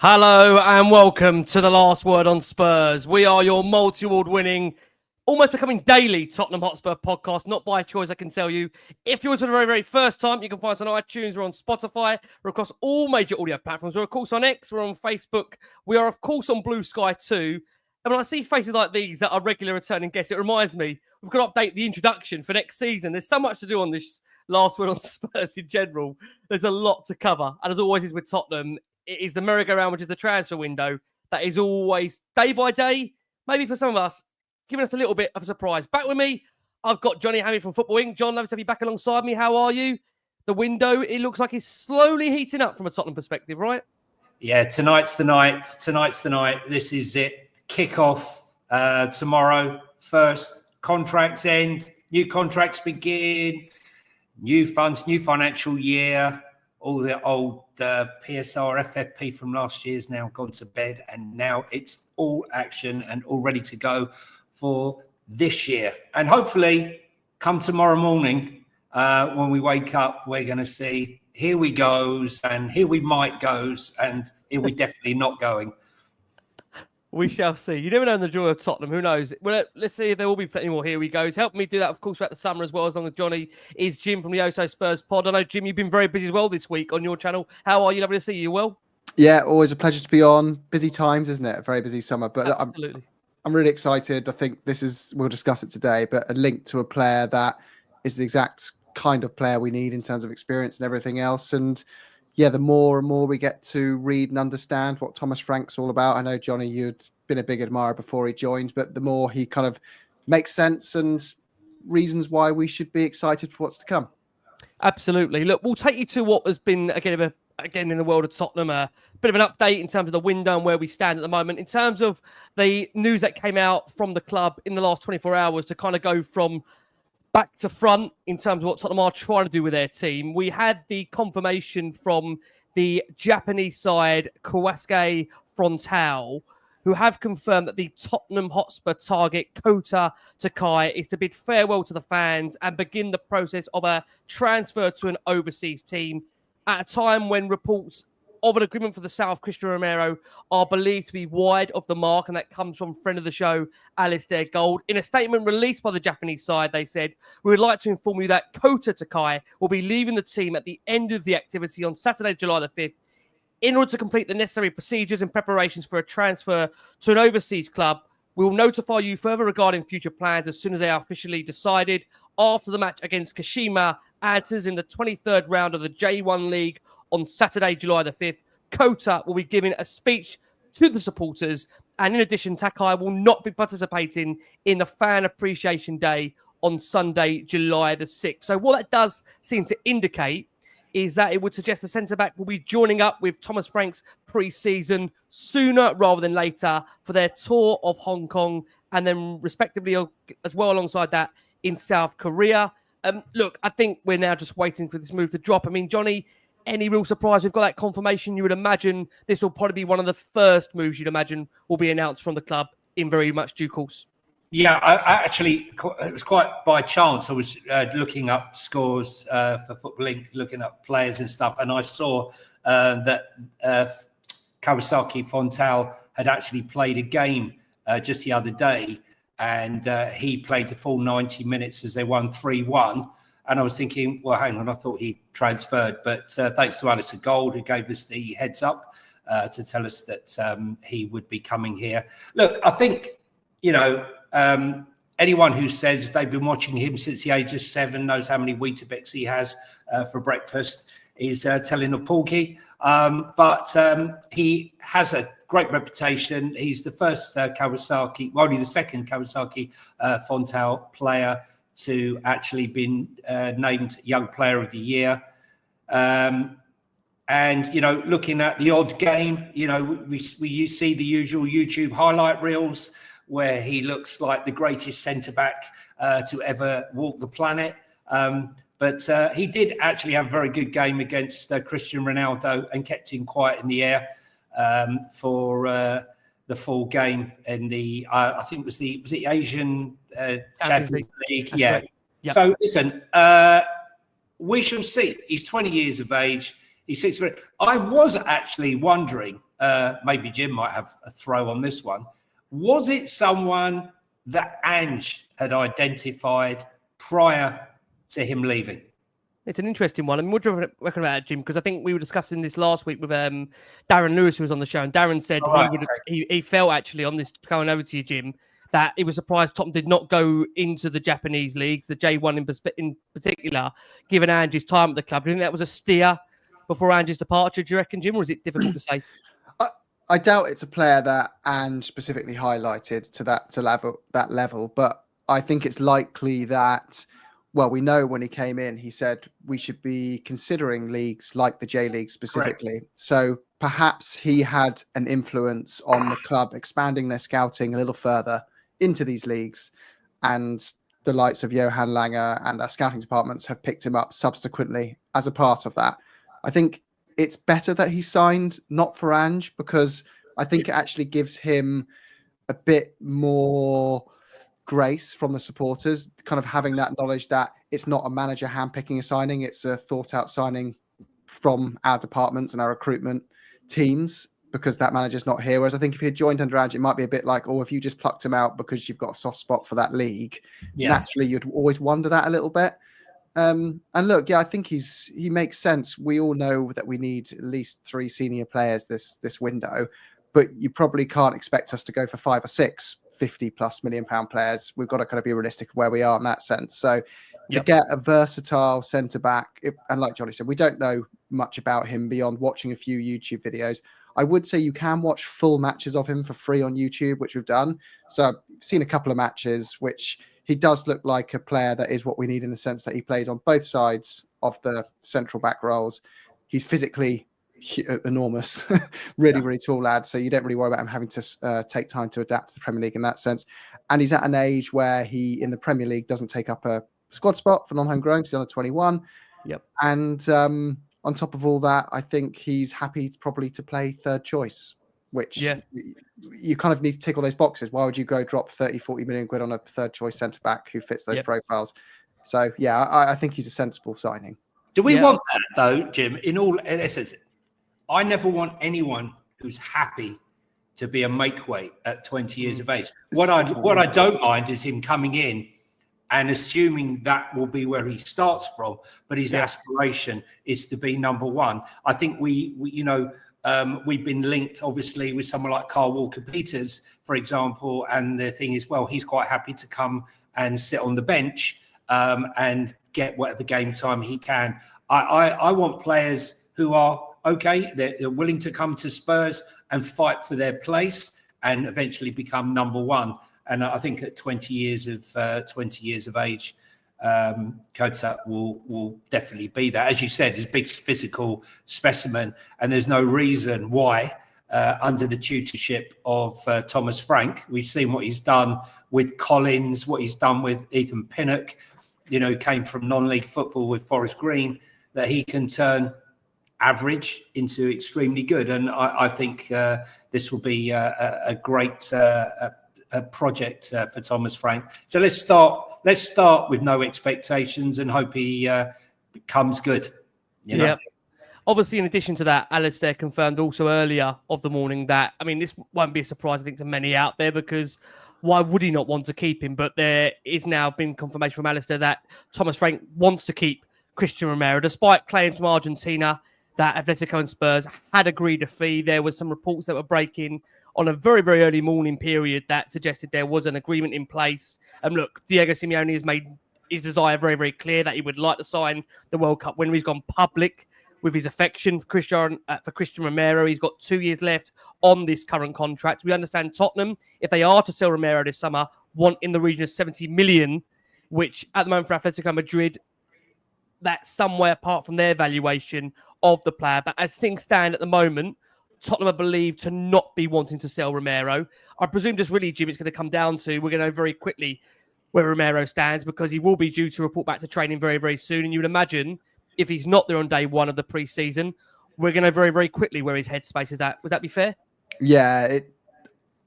Hello and welcome to the Last Word on Spurs. We are your multi-award winning, almost becoming daily Tottenham Hotspur podcast, not by choice, I can tell you. If you're for the very, very first time, you can find us on iTunes, we're on Spotify, we're across all major audio platforms. We're, of course, on X, we're on Facebook, we are, of course, on Blue Sky too. And when I see faces like these that are regular returning guests, it reminds me, we've got to update the introduction for next season. There's so much to do on this Last Word on Spurs in general. There's a lot to cover. And as always is with Tottenham, it is the merry-go-round, which is the transfer window, that is always, day by day, maybe for some of us, giving us a little bit of a surprise. Back with me, I've got Jonny Hammé from Football Inc. John, lovely to have you back alongside me. How are you? The window, it looks like it's slowly heating up from a Tottenham perspective, right? Yeah, tonight's the night. Tonight's the night. This is it. Kick-off tomorrow. First contracts end. New contracts begin. New funds, new financial year. All the old PSR, FFP from last year is now gone to bed, and now it's all action and all ready to go for this year. And hopefully, come tomorrow morning, when we wake up, we're going to see here we goes, and here we might goes, and here we definitely not going. We shall see. You never know in the joy of Tottenham. Who knows? Well, let's see if there will be plenty more here we goes. Help me do that, of course, throughout the summer as well, as long as Jonny is Jim from the Oh So Spurs pod. I know, Jim, you've been very busy as well this week on your channel. How are you? Lovely to see you. Well? Yeah, always a pleasure to be on. Busy times, isn't it? A very busy summer. But absolutely. I'm really excited. I think we'll discuss it today, but a link to a player that is the exact kind of player we need in terms of experience and everything else. And yeah, the more and more we get to read and understand what Thomas Frank's all about. I know, Jonny, you'd been a big admirer before he joined, but the more he kind of makes sense and reasons why we should be excited for what's to come. Absolutely. Look, we'll take you to what has been, again, in the world of Tottenham, a bit of an update in terms of the window and where we stand at the moment. In terms of the news that came out from the club in the last 24 hours to kind of go from back to front in terms of what Tottenham are trying to do with their team, we had the confirmation from the Japanese side, Kawasuke Frontale, who have confirmed that the Tottenham Hotspur target, Kota Takai, is to bid farewell to the fans and begin the process of a transfer to an overseas team at a time when reports of an agreement for the South, Christian Romero, are believed to be wide of the mark, and that comes from friend of the show, Alistair Gold. In a statement released by the Japanese side, they said, "We would like to inform you that Kota Takai will be leaving the team at the end of the activity on Saturday, July the 5th, in order to complete the necessary procedures and preparations for a transfer to an overseas club. We will notify you further regarding future plans as soon as they are officially decided. After the match against Kashima Antlers in the 23rd round of the J1 League on Saturday, July the 5th, Kota will be giving a speech to the supporters. And in addition, Takai will not be participating in the Fan Appreciation Day on Sunday, July the 6th. So what that does seem to indicate is that it would suggest the centre-back will be joining up with Thomas Frank's pre-season sooner rather than later for their tour of Hong Kong, and then respectively as well alongside that in South Korea. Look, I think we're now just waiting for this move to drop. I mean, Jonny, any real surprise? We've got that confirmation. You would imagine this will probably be one of the first moves you'd imagine will be announced from the club in very much due course. Yeah, I actually, it was quite by chance. I was looking up scores for Football Inc., looking up players and stuff, and I saw that Kawasuke Frontale had actually played a game just the other day, and he played the full 90 minutes as they won 3-1. And I was thinking, well, hang on, I thought he transferred. But thanks to Alistair Gold, who gave us the heads up to tell us that he would be coming here. Look, I think, anyone who says they've been watching him since the age of 7, knows how many Weetabix he has for breakfast, is telling a porky. But he has a great reputation. He's the first Kawasaki, well, only the second Kawasuke Frontale player to actually been named Young Player of the Year. And, looking at the odd game, we see the usual YouTube highlight reels where he looks like the greatest centre-back to ever walk the planet. But he did actually have a very good game against Cristiano Ronaldo and kept him quiet in the air for the full game in the, I think was the Asian Champions League. Yeah. Right. Yep. So listen, we shall see. He's 20 years of age. He's 6 foot. I was actually wondering maybe Jim might have a throw on this one. Was it someone that Ange had identified prior to him leaving? It's an interesting one. I mean, what do you reckon about it, Jim? Because I think we were discussing this last week with Darren Lewis, who was on the show, and Darren said he felt actually on this, going over to you, Jim, that he was surprised Tottenham did not go into the Japanese leagues, the J1 in particular, given Ange's time at the club. Do you think that was a steer before Ange's departure, do you reckon, Jim, or is it difficult to say? I doubt it's a player that Ange specifically highlighted to that level, but I think it's likely that, well, we know when he came in, he said we should be considering leagues like the J League specifically. Correct. So perhaps he had an influence on the club expanding their scouting a little further into these leagues, and the likes of Johan Lange and our scouting departments have picked him up subsequently as a part of that. I think it's better that he signed not for Ange, because I think it actually gives him a bit more grace from the supporters, kind of having that knowledge that it's not a manager handpicking a signing, it's a thought out signing from our departments and our recruitment teams, because that manager's not here. Whereas I think if he had joined under Ange, it might be a bit like, oh, if you just plucked him out because you've got a soft spot for that league, naturally you'd always wonder that a little bit. And look, I think he makes sense. We all know that we need at least 3 senior players this window, but you probably can't expect us to go for 5 or 6 50+ million pound players. We've got to kind of be realistic of where we are in that sense. So to get a versatile centre back, and like Johnny said, we don't know much about him beyond watching a few YouTube videos. I would say you can watch full matches of him for free on YouTube, which we've done. So I've seen a couple of matches, which he does look like a player that is what we need, in the sense that he plays on both sides of the central back roles. He's physically enormous, really tall lad. So you don't really worry about him having to take time to adapt to the Premier League in that sense. And he's at an age where he, in the Premier League, doesn't take up a squad spot for non-homegrown, because he's under 21. Yep. And on top of all that, I think he's happy probably to play third choice, which you kind of need to tick all those boxes. Why would you go drop 30-40 million quid on a third choice centre back who fits those profiles? So I think he's a sensible signing. Do we want that though, Jim? In all essence, I never want anyone who's happy to be a make-weight at 20 years of age. What I don't mind is him coming in and assuming that will be where he starts from, but his aspiration is to be number one. I think we've been linked, obviously, with someone like Carl Walker-Peters, for example, and the thing is, well, he's quite happy to come and sit on the bench and get whatever game time he can. I want players who are okay, they're willing to come to Spurs and fight for their place and eventually become number one. And I think at 20 years of age, Kota will definitely be that. As you said, he's a big physical specimen, and there's no reason why, under the tutorship of Thomas Frank, we've seen what he's done with Collins, what he's done with Ethan Pinnock, came from non-league football with Forest Green, that he can turn average into extremely good. And I think this will be a great project for Thomas Frank. So let's start with no expectations and hope he becomes good. Yeah. Obviously, in addition to that, Alistair confirmed also earlier of the morning that, I mean, this won't be a surprise, I think, to many out there, because why would he not want to keep him? But there is now been confirmation from Alistair that Thomas Frank wants to keep Christian Romero, despite claims from Argentina that Atletico and Spurs had agreed a fee. There was some reports that were breaking on a very, very early morning period that suggested there was an agreement in place. Look, Diego Simeone has made his desire very, very clear that he would like to sign the World Cup winner. He's gone public with his affection for Christian Romero. He's got 2 years left on this current contract. We understand Tottenham, if they are to sell Romero this summer, want in the region of 70 million, which at the moment for Atletico Madrid, that's somewhere apart from their valuation of the player. But as things stand at the moment, Tottenham are believed to not be wanting to sell Romero. I presume just really, Jim, it's going to come down to, we're going to know very quickly where Romero stands, because he will be due to report back to training very, very soon. And you would imagine if he's not there on day one of the pre-season, we're going to know very, very quickly where his headspace is at. Would that be fair? Yeah,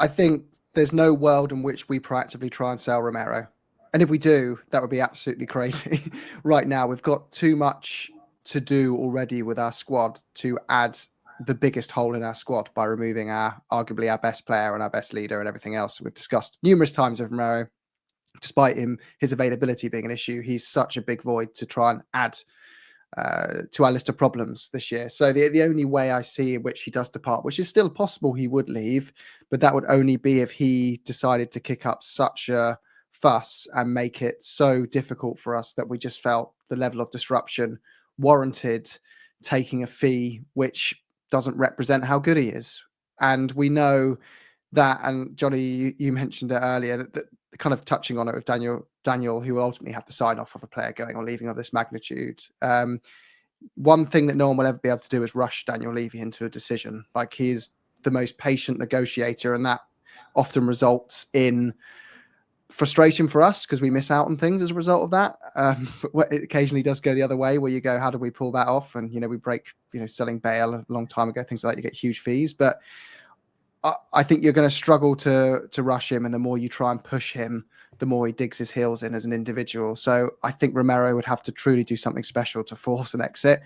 I think there's no world in which we proactively try and sell Romero. And if we do, that would be absolutely crazy. Right now, we've got too much to do already with our squad to add the biggest hole in our squad by removing arguably our best player and our best leader and everything else. We've discussed numerous times with Romero. Despite his availability being an issue, he's such a big void to try and add to our list of problems this year. So the only way I see in which he does depart, which is still possible he would leave, but that would only be if he decided to kick up such a fuss and make it so difficult for us that we just felt the level of disruption warranted taking a fee which doesn't represent how good he is. And we know that, and Johnny, you mentioned it earlier, that kind of touching on it with Daniel, who will ultimately have to sign off of a player going or leaving of this magnitude. One thing that no one will ever be able to do is rush Daniel Levy into a decision. Like, he is the most patient negotiator, and that often results in frustration for us because we miss out on things as a result of that. But it occasionally does go the other way, where you go, how do we pull that off? And, we break, selling Bale a long time ago, things like that, you get huge fees. But I think you're going to struggle to rush him, and the more you try and push him, the more he digs his heels in as an individual. So I think Romero would have to truly do something special to force an exit.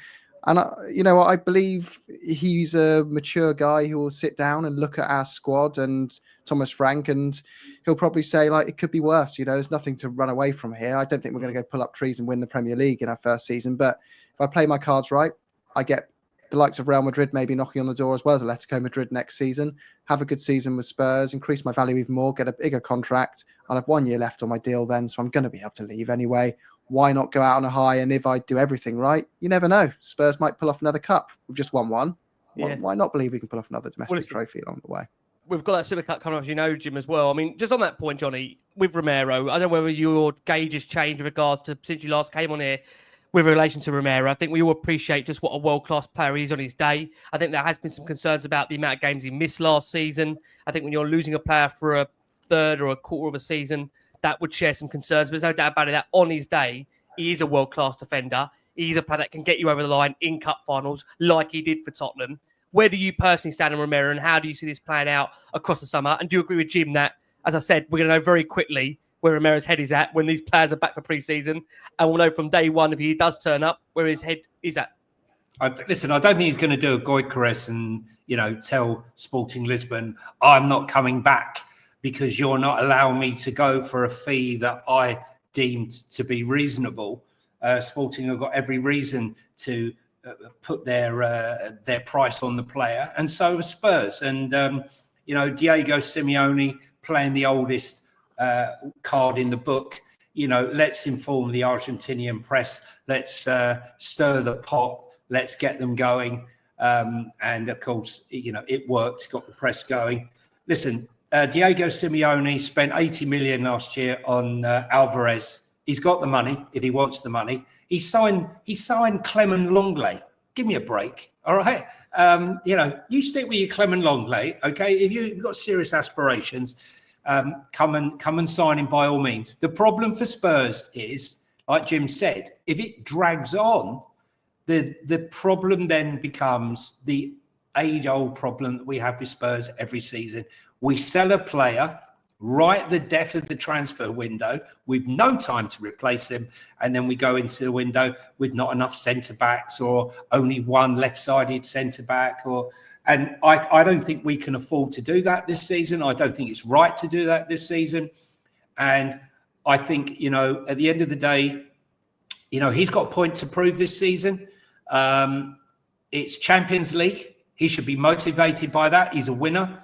And, I believe he's a mature guy who will sit down and look at our squad and Thomas Frank, and he'll probably say, like, it could be worse. There's nothing to run away from here. I don't think we're going to go pull up trees and win the Premier League in our first season. But if I play my cards right, I get the likes of Real Madrid maybe knocking on the door, as well as Atletico Madrid next season, have a good season with Spurs, increase my value even more, get a bigger contract. I'll have 1 year left on my deal then, so I'm going to be able to leave anyway. Why not go out on a high? And if I do everything right, you never know. Spurs might pull off another cup. We've just won one. Yeah. Why not believe we can pull off another domestic trophy along the way? We've got that Super Cup coming up, Jim, as well. I mean, just on that point, Johnny, with Romero, I don't know whether your gauge has changed with regards to since you last came on here with relation to Romero. I think we all appreciate just what a world-class player he is on his day. I think there has been some concerns about the amount of games he missed last season. I think when you're losing a player for a third or a quarter of a season, that would share some concerns. But there's no doubt about it that on his day, he is a world-class defender. He's a player that can get you over the line in cup finals like he did for Tottenham. Where do you personally stand on Romero, and how do you see this playing out across the summer? And do you agree with Jim that, as I said, we're going to know very quickly where Romero's head is at when these players are back for pre-season, and we'll know from day one, if he does turn up, where his head is at? Listen, I don't think he's going to do a Goikarez and, tell Sporting Lisbon, I'm not coming back because you're not allowing me to go for a fee that I deemed to be reasonable. Sporting have got every reason to put their price on the player, and so have Spurs. And, Diego Simeone playing the oldest card in the book. Let's inform the Argentinian press. Let's stir the pot. Let's get them going. And of course, it worked. Got the press going. Listen, Diego Simeone spent 80 million last year on Alvarez. He's got the money if he wants the money. He signed Clement Longley. Give me a break. All right. You stick with your Clement Longley. Okay. If you've got serious aspirations, come and sign him by all means. The problem for Spurs is, like Jim said, if it drags on, the problem then becomes the age-old problem that we have with Spurs every season. We sell a player right at the depth of the transfer window with no time to replace them, and then we go into the window with not enough centre-backs or only one left-sided centre-back. And I don't think we can afford to do that this season. I don't think it's right to do that this season. And I think, at the end of the day, he's got a point to prove this season. It's Champions League. He should be motivated by that. He's a winner.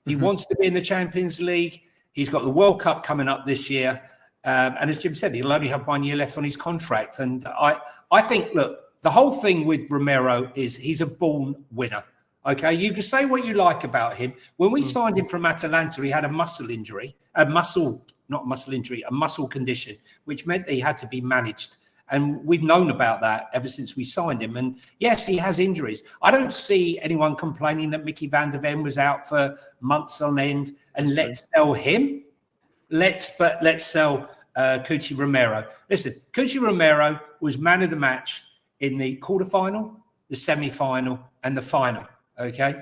He wants to be in the Champions League. He's got the World Cup coming up this year. And as Jim said, he'll only have 1 year left on his contract. And I think, look, the whole thing with Romero is he's a born winner. Okay, you can say what you like about him. When we signed him from Atalanta, he had a muscle condition, which meant that he had to be managed. And we've known about that ever since we signed him. And yes, he has injuries. I don't see anyone complaining that Mickey van der Ven was out for months on end. And let's sell him. Let's sell Cuti Romero. Listen, Cuti Romero was man of the match in the quarterfinal, the semi-final, and the final. Okay,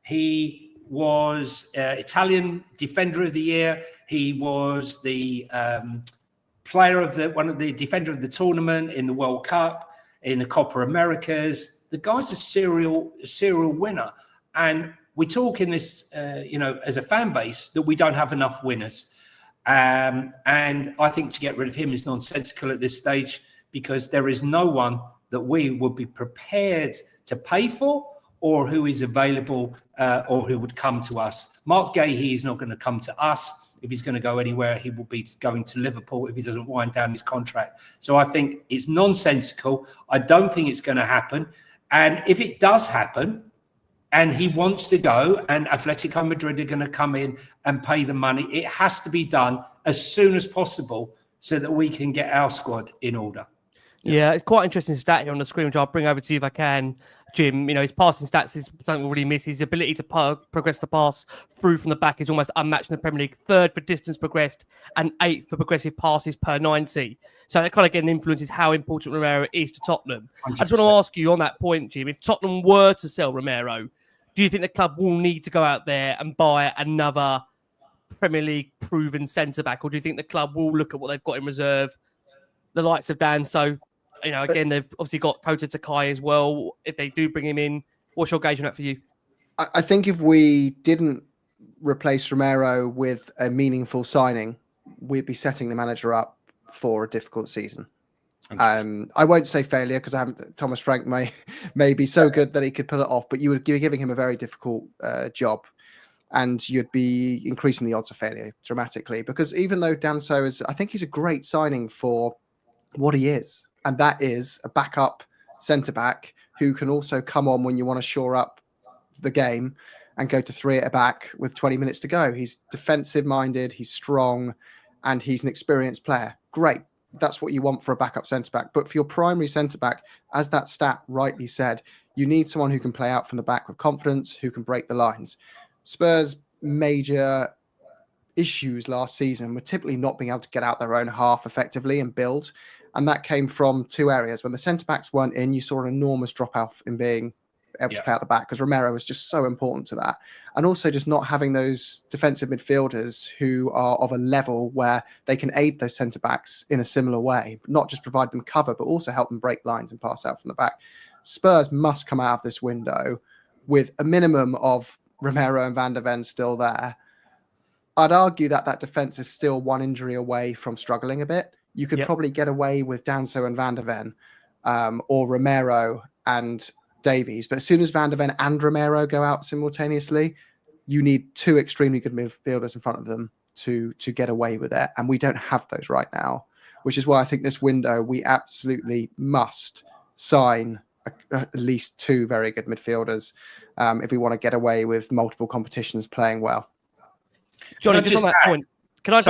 he was Italian Defender of the Year. He was the defender of the tournament in the World Cup, in the Copa Americas. the guy's a serial winner. And we talk in this, as a fan base, that we don't have enough winners. And I think to get rid of him is nonsensical at this stage, because there is no one that we would be prepared to pay for, or who is available, or who would come to us. Mark Gahey is not going to come to us. If he's going to go anywhere, he will be going to Liverpool if he doesn't wind down his contract. So I think it's nonsensical. I don't think it's going to happen. And if it does happen, and he wants to go, and Atletico Madrid are going to come in and pay the money, it has to be done as soon as possible so that we can get our squad in order. Yeah, it's quite interesting stat here on the screen, which I'll bring over to you if I can, Jim. His passing stats is something we really miss. His ability to progress the pass through from the back is almost unmatched in the Premier League. 3rd for distance progressed and 8th for progressive passes per 90. So that kind of again influences how important Romero is to Tottenham. 100%. I just want to ask you on that point, Jim, if Tottenham were to sell Romero, do you think the club will need to go out there and buy another Premier League proven centre-back, or do you think the club will look at what they've got in reserve, the likes of Danso? Again, they've obviously got Kota Takai as well. If they do bring him in, what's your gauge on that for you? I think if we didn't replace Romero with a meaningful signing, we'd be setting the manager up for a difficult season. I won't say failure, because Thomas Frank may be so good that he could pull it off, but you would be giving him a very difficult job, and you'd be increasing the odds of failure dramatically. Because even though Danso I think he's a great signing for what he is, and that is a backup centre-back who can also come on when you want to shore up the game and go to 3 at the back with 20 minutes to go. He's defensive-minded, he's strong, and he's an experienced player. Great. That's what you want for a backup centre-back. But for your primary centre-back, as that stat rightly said, you need someone who can play out from the back with confidence, who can break the lines. Spurs' major issues last season were typically not being able to get out their own half effectively and build. And that came from 2 areas. When the centre-backs weren't in, you saw an enormous drop-off in being able to play out the back, because Romero was just so important to that. And also just not having those defensive midfielders who are of a level where they can aid those centre-backs in a similar way, not just provide them cover, but also help them break lines and pass out from the back. Spurs must come out of this window with a minimum of Romero and Van der Ven still there. I'd argue that defence is still 1 injury away from struggling a bit. You could probably get away with Danso and Van der Ven, or Romero and Davies. But as soon as Van der Ven and Romero go out simultaneously, you need 2 extremely good midfielders in front of them to get away with it. And we don't have those right now, which is why I think this window, we absolutely must sign at least 2 very good midfielders if we want to get away with multiple competitions playing well. Johnny, just on that point, can I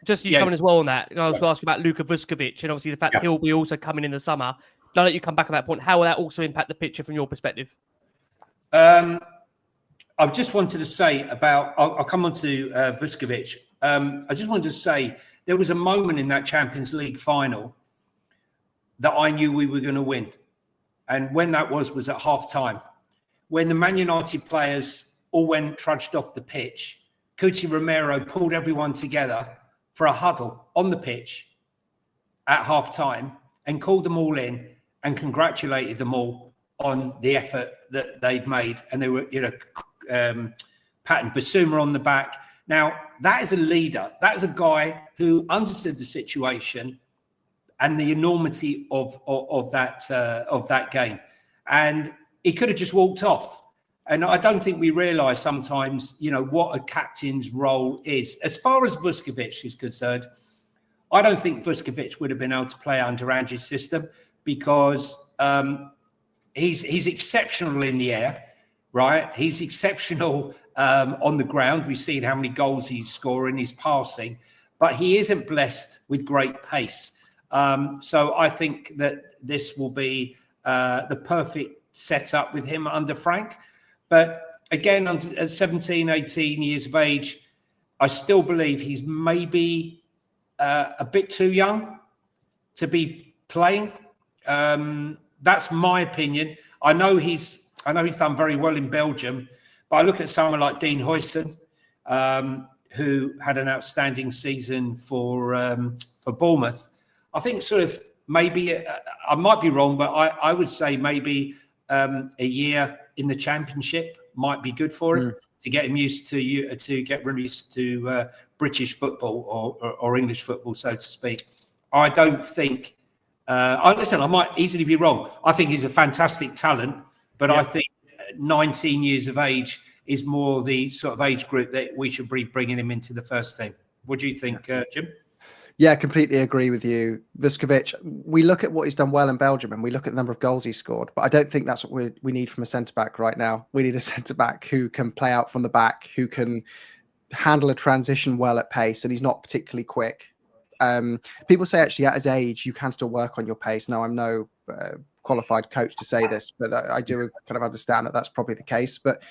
just you coming as well on that? I was asking about Luka Vuskovic, and obviously the fact that he'll be also coming in the summer. Now that you come back on that point, how will that also impact the picture from your perspective? I just wanted to say about, I'll come on to Vuskovic. I just wanted to say there was a moment in that Champions League final that I knew we were going to win. And when that was at half time. When the Man United players all trudged off the pitch, Cuti Romero pulled everyone together for a huddle on the pitch at half time and called them all in and congratulated them all on the effort that they'd made. And they were, patting Basuma on the back. Now, that is a leader. That is a guy who understood the situation and the enormity of that game. And he could have just walked off. And I don't think we realise sometimes, what a captain's role is. As far as Vuskovic is concerned, I don't think Vuskovic would have been able to play under Ange's system, because he's exceptional in the air, right? He's exceptional on the ground. We've seen how many goals he's scoring, he's passing, but he isn't blessed with great pace. So I think that this will be the perfect setup with him under Frank. But again, at 17, 18 years of age, I still believe he's maybe a bit too young to be playing. That's my opinion. I know he's done very well in Belgium, but I look at someone like Dean Huijsen, who had an outstanding season for Bournemouth. I think sort of maybe I might be wrong, but I would say maybe a year in the Championship might be good for him to get him used to get him used to British football or English football, so to speak. I don't think. Listen, I might easily be wrong. I think he's a fantastic talent, but I think 19 years of age is more the sort of age group that we should be bringing him into the first team. What do you think, Jim? Yeah, completely agree with you. Vuskovic, we look at what he's done well in Belgium and we look at the number of goals he scored, but I don't think that's what we need from a centre-back right now. We need a centre-back who can play out from the back, who can handle a transition well at pace, and he's not particularly quick. People say actually at his age, you can still work on your pace. Now, I'm no qualified coach to say this, but I do kind of understand that that's probably the case. But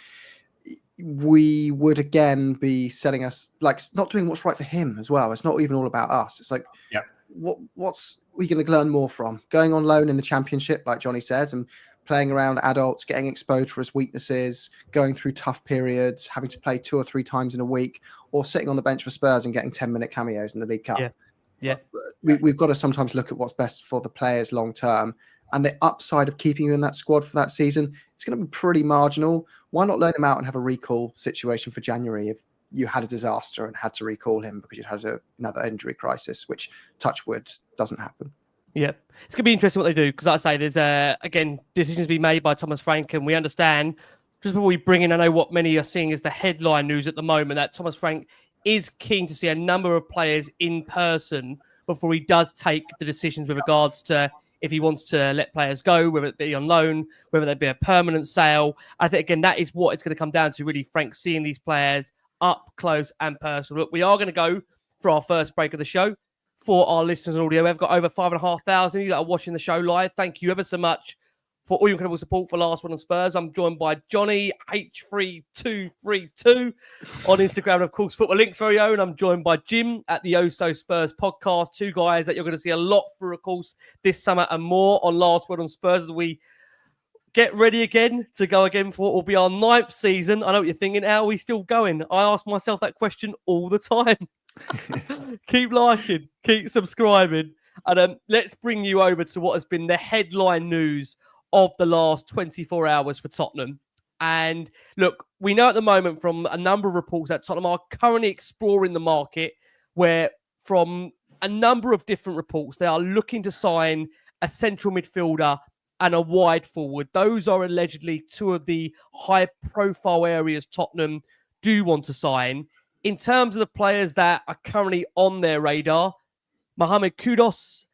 we would again be setting us like not doing what's right for him as well. It's not even all about us. It's like, what's we going to learn more from? Going on loan in the Championship, like Johnny says, and playing around adults, getting exposed for his weaknesses, going through tough periods, having to play 2 or 3 times in a week, or sitting on the bench for Spurs and getting 10-minute cameos in the League Cup. Yeah. We've got to sometimes look at what's best for the players long term, and the upside of keeping you in that squad for that season, it's going to be pretty marginal. Why not loan him out and have a recall situation for January if you had a disaster and had to recall him because you'd had another injury crisis, which, touch wood, doesn't happen. Yeah, it's going to be interesting what they do because, like I say, there's again decisions to be made by Thomas Frank, and we understand. Just before we bring in, I know what many are seeing as the headline news at the moment, that Thomas Frank is keen to see a number of players in person before he does take the decisions with regards to if he wants to let players go, whether it be on loan, whether there be a permanent sale. I think, again, that is what it's going to come down to, really, Frank, seeing these players up close and personal. Look, we are going to go for our first break of the show. For our listeners on audio, we've got over 5,500 of you that are watching the show live. Thank you ever so much for all your incredible support for Last One on Spurs. I'm joined by Johnny H3232 on Instagram, and of course, Football Link's very own. I'm joined by Jim at the Oh So Spurs podcast. 2 guys that you're going to see a lot for, of course, this summer and more on Last Word on Spurs as we get ready again to go again for what will be our 9th season. I know what you're thinking. How are we still going? I ask myself that question all the time. Keep liking, keep subscribing, and let's bring you over to what has been the headline news of the last 24 hours for Tottenham. And look, we know at the moment from a number of reports that Tottenham are currently exploring the market, where from a number of different reports, they are looking to sign a central midfielder and a wide forward. Those are allegedly 2 of the high-profile areas Tottenham do want to sign. In terms of the players that are currently on their radar, Mohammed Kudus,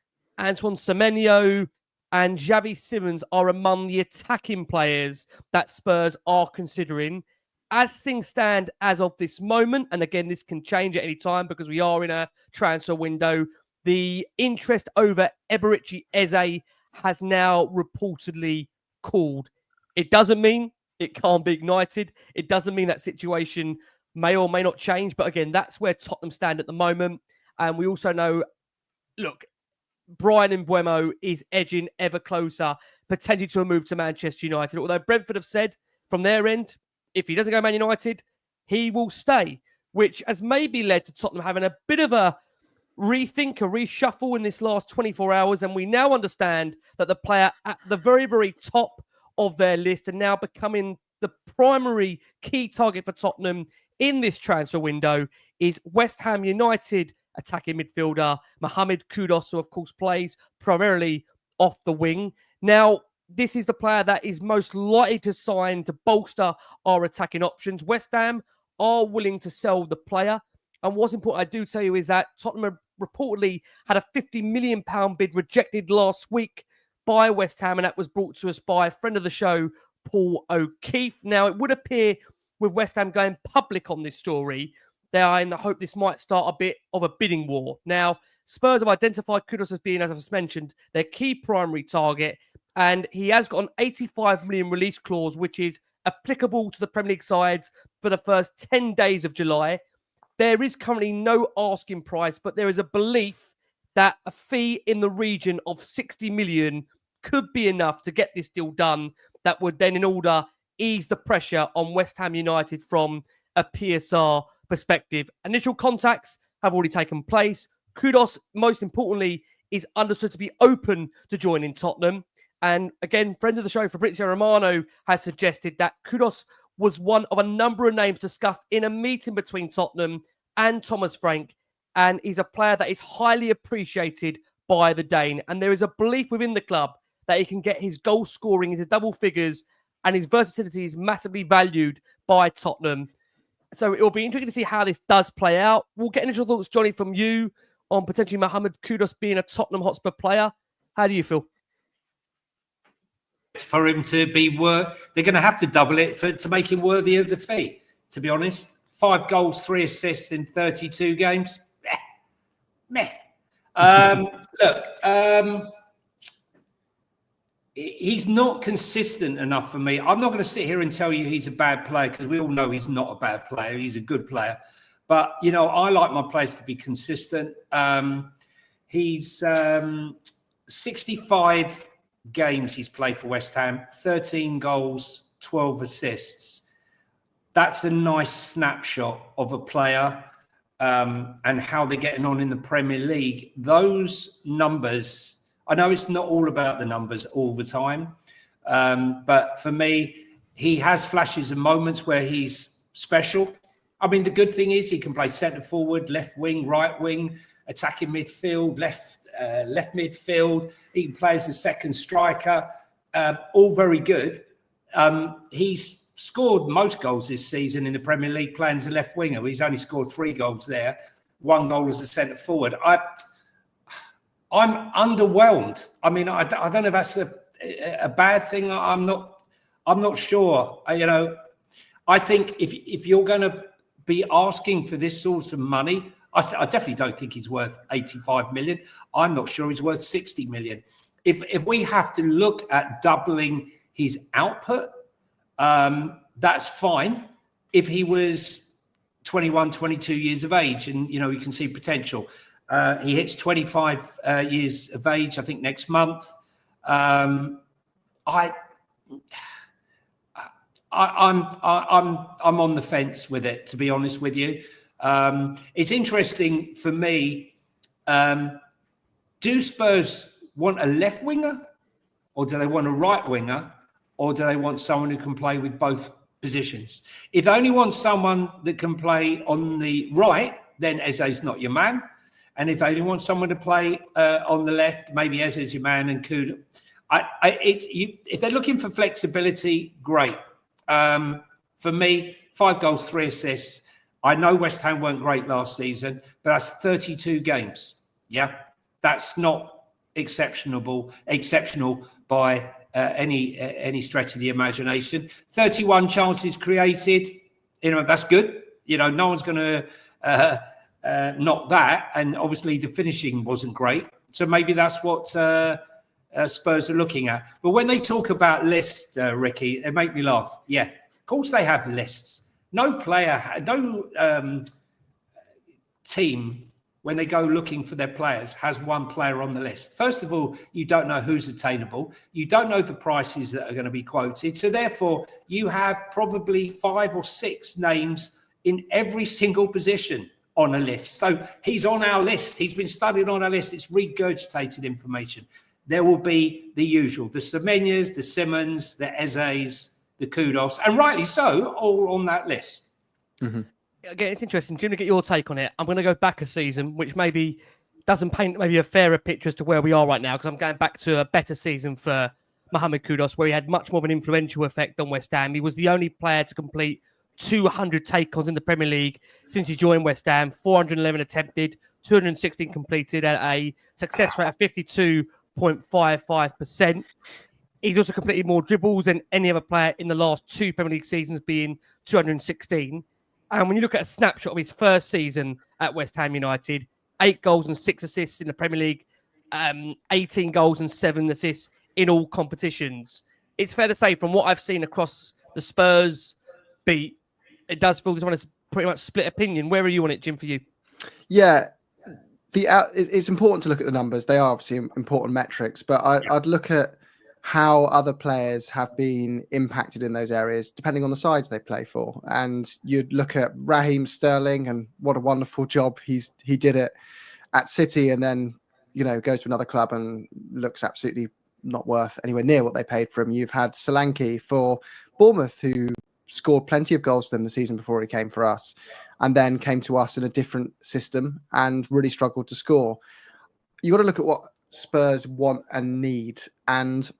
Antoine Semenyo, and Xavi Simons are among the attacking players that Spurs are considering. As things stand as of this moment, and again, this can change at any time because we are in a transfer window, the interest over Eberechi Eze has now reportedly cooled. It doesn't mean it can't be ignited. It doesn't mean that situation may or may not change. But again, that's where Tottenham stand at the moment. And we also know, look, Brian Mbeumo is edging ever closer, potentially to a move to Manchester United. Although Brentford have said from their end, if he doesn't go Man United, he will stay, which has maybe led to Tottenham having a bit of a rethink, a reshuffle in this last 24 hours. And we now understand that the player at the very, very top of their list and now becoming the primary key target for Tottenham in this transfer window is West Ham United attacking midfielder Mohammed Kudus, who of course plays primarily off the wing. Now, this is the player that is most likely to sign to bolster our attacking options. West Ham are willing to sell the player. And what's important, I do tell you, is that Tottenham reportedly had a £50 million bid rejected last week by West Ham, and that was brought to us by a friend of the show, Paul O'Keefe. Now, it would appear with West Ham going public on this story, they are in the hope this might start a bit of a bidding war. Now, Spurs have identified Kudus as being, as I've mentioned, their key primary target, and he has got an 85 million release clause, which is applicable to the Premier League sides for the first 10 days of July. There is currently no asking price, but there is a belief that a fee in the region of 60 million could be enough to get this deal done. That would then, in order, ease the pressure on West Ham United from a PSR perspective. Initial contacts have already taken place. Kudus, most importantly, is understood to be open to joining Tottenham. And again, friend of the show, Fabrizio Romano, has suggested that Kudus was one of a number of names discussed in a meeting between Tottenham and Thomas Frank. And he's a player that is highly appreciated by the Dane. And there is a belief within the club that he can get his goal scoring into double figures, and his versatility is massively valued by Tottenham. So it will be interesting to see how this does play out. We'll get initial thoughts, Johnny, from you on potentially Mohammed Kudus being a Tottenham Hotspur player. How do you feel? For him to be they're going to have to double it to make him worthy of the fee, to be honest. 5 goals, 3 assists in 32 games. Meh. He's not consistent enough for me. I'm not going to sit here and tell you he's a bad player, because we all know he's not a bad player. He's a good player. But, you know, I like my players to be consistent. He's 65 games he's played for West Ham, 13 goals, 12 assists. That's a nice snapshot of a player and how they're getting on in the Premier League. Those numbers, I know it's not all about the numbers all the time, but for me, he has flashes and moments where he's special. I mean, the good thing is he can play centre forward, left wing, right wing, attacking midfield, left midfield. He can play as a second striker. All very good. He's scored most goals this season in the Premier League playing as a left winger. He's only scored 3 goals there, 1 goal as a centre forward. I'm underwhelmed. I mean, I don't know if that's a bad thing. I'm not sure. I think if you're going to be asking for this sort of money, I definitely don't think he's worth 85 million. I'm not sure he's worth 60 million. If we have to look at doubling his output, that's fine. If he was 21, 22 years of age and, you can see potential. He hits 25 years of age, I think, next month. I'm on the fence with it, to be honest with you. It's interesting for me. Do Spurs want a left winger, or do they want a right winger, or do they want someone who can play with both positions? If they only want someone that can play on the right, then Eze's not your man. And if they only want someone to play on the left, maybe Eze's your man and Kudus. If they're looking for flexibility, great. For me, 5 goals, 3 assists. I know West Ham weren't great last season, but that's 32 games. Yeah, that's not exceptional by any stretch of the imagination. 31 chances created. That's good. No one's going to knock that. And obviously, the finishing wasn't great. So maybe that's what Spurs are looking at. But when they talk about lists, Ricky, they make me laugh. Yeah, of course they have lists. No player, no team, when they go looking for their players, has one player on the list. First of all, you don't know who's attainable. You don't know the prices that are going to be quoted. So therefore, you have probably 5 or 6 names in every single position on a list. So he's on our list. He's been studied on our list. It's regurgitated information. There will be the usual, the SIMONS, the SIMONS, the Ezes, the Kudus, and rightly so, all on that list. Mm-hmm. Again, it's interesting. Jim, to get your take on it, I'm going to go back a season, which maybe doesn't paint maybe a fairer picture as to where we are right now, because I'm going back to a better season for Mohammed Kudus, where he had much more of an influential effect on West Ham. He was the only player to complete 200 take-ons in the Premier League since he joined West Ham, 411 attempted, 216 completed at a success rate of 52.55%. He's also completed more dribbles than any other player in the last 2 Premier League seasons, being 216. And when you look at a snapshot of his first season at West Ham United, 8 goals and 6 assists in the Premier League, 18 goals and 7 assists in all competitions. It's fair to say, from what I've seen across the Spurs beat, it does feel this one is pretty much split opinion. Where are you on it, Jim, for you? Yeah, it's important to look at the numbers. They are obviously important metrics, but I'd look at how other players have been impacted in those areas, depending on the sides they play for. And you'd look at Raheem Sterling, and what a wonderful job he did it at City, and then goes to another club and looks absolutely not worth anywhere near what they paid for him. You've had Solanke for Bournemouth, who scored plenty of goals for them the season before he came for us, and then came to us in a different system and really struggled to score. You got to look at what Spurs want and need, and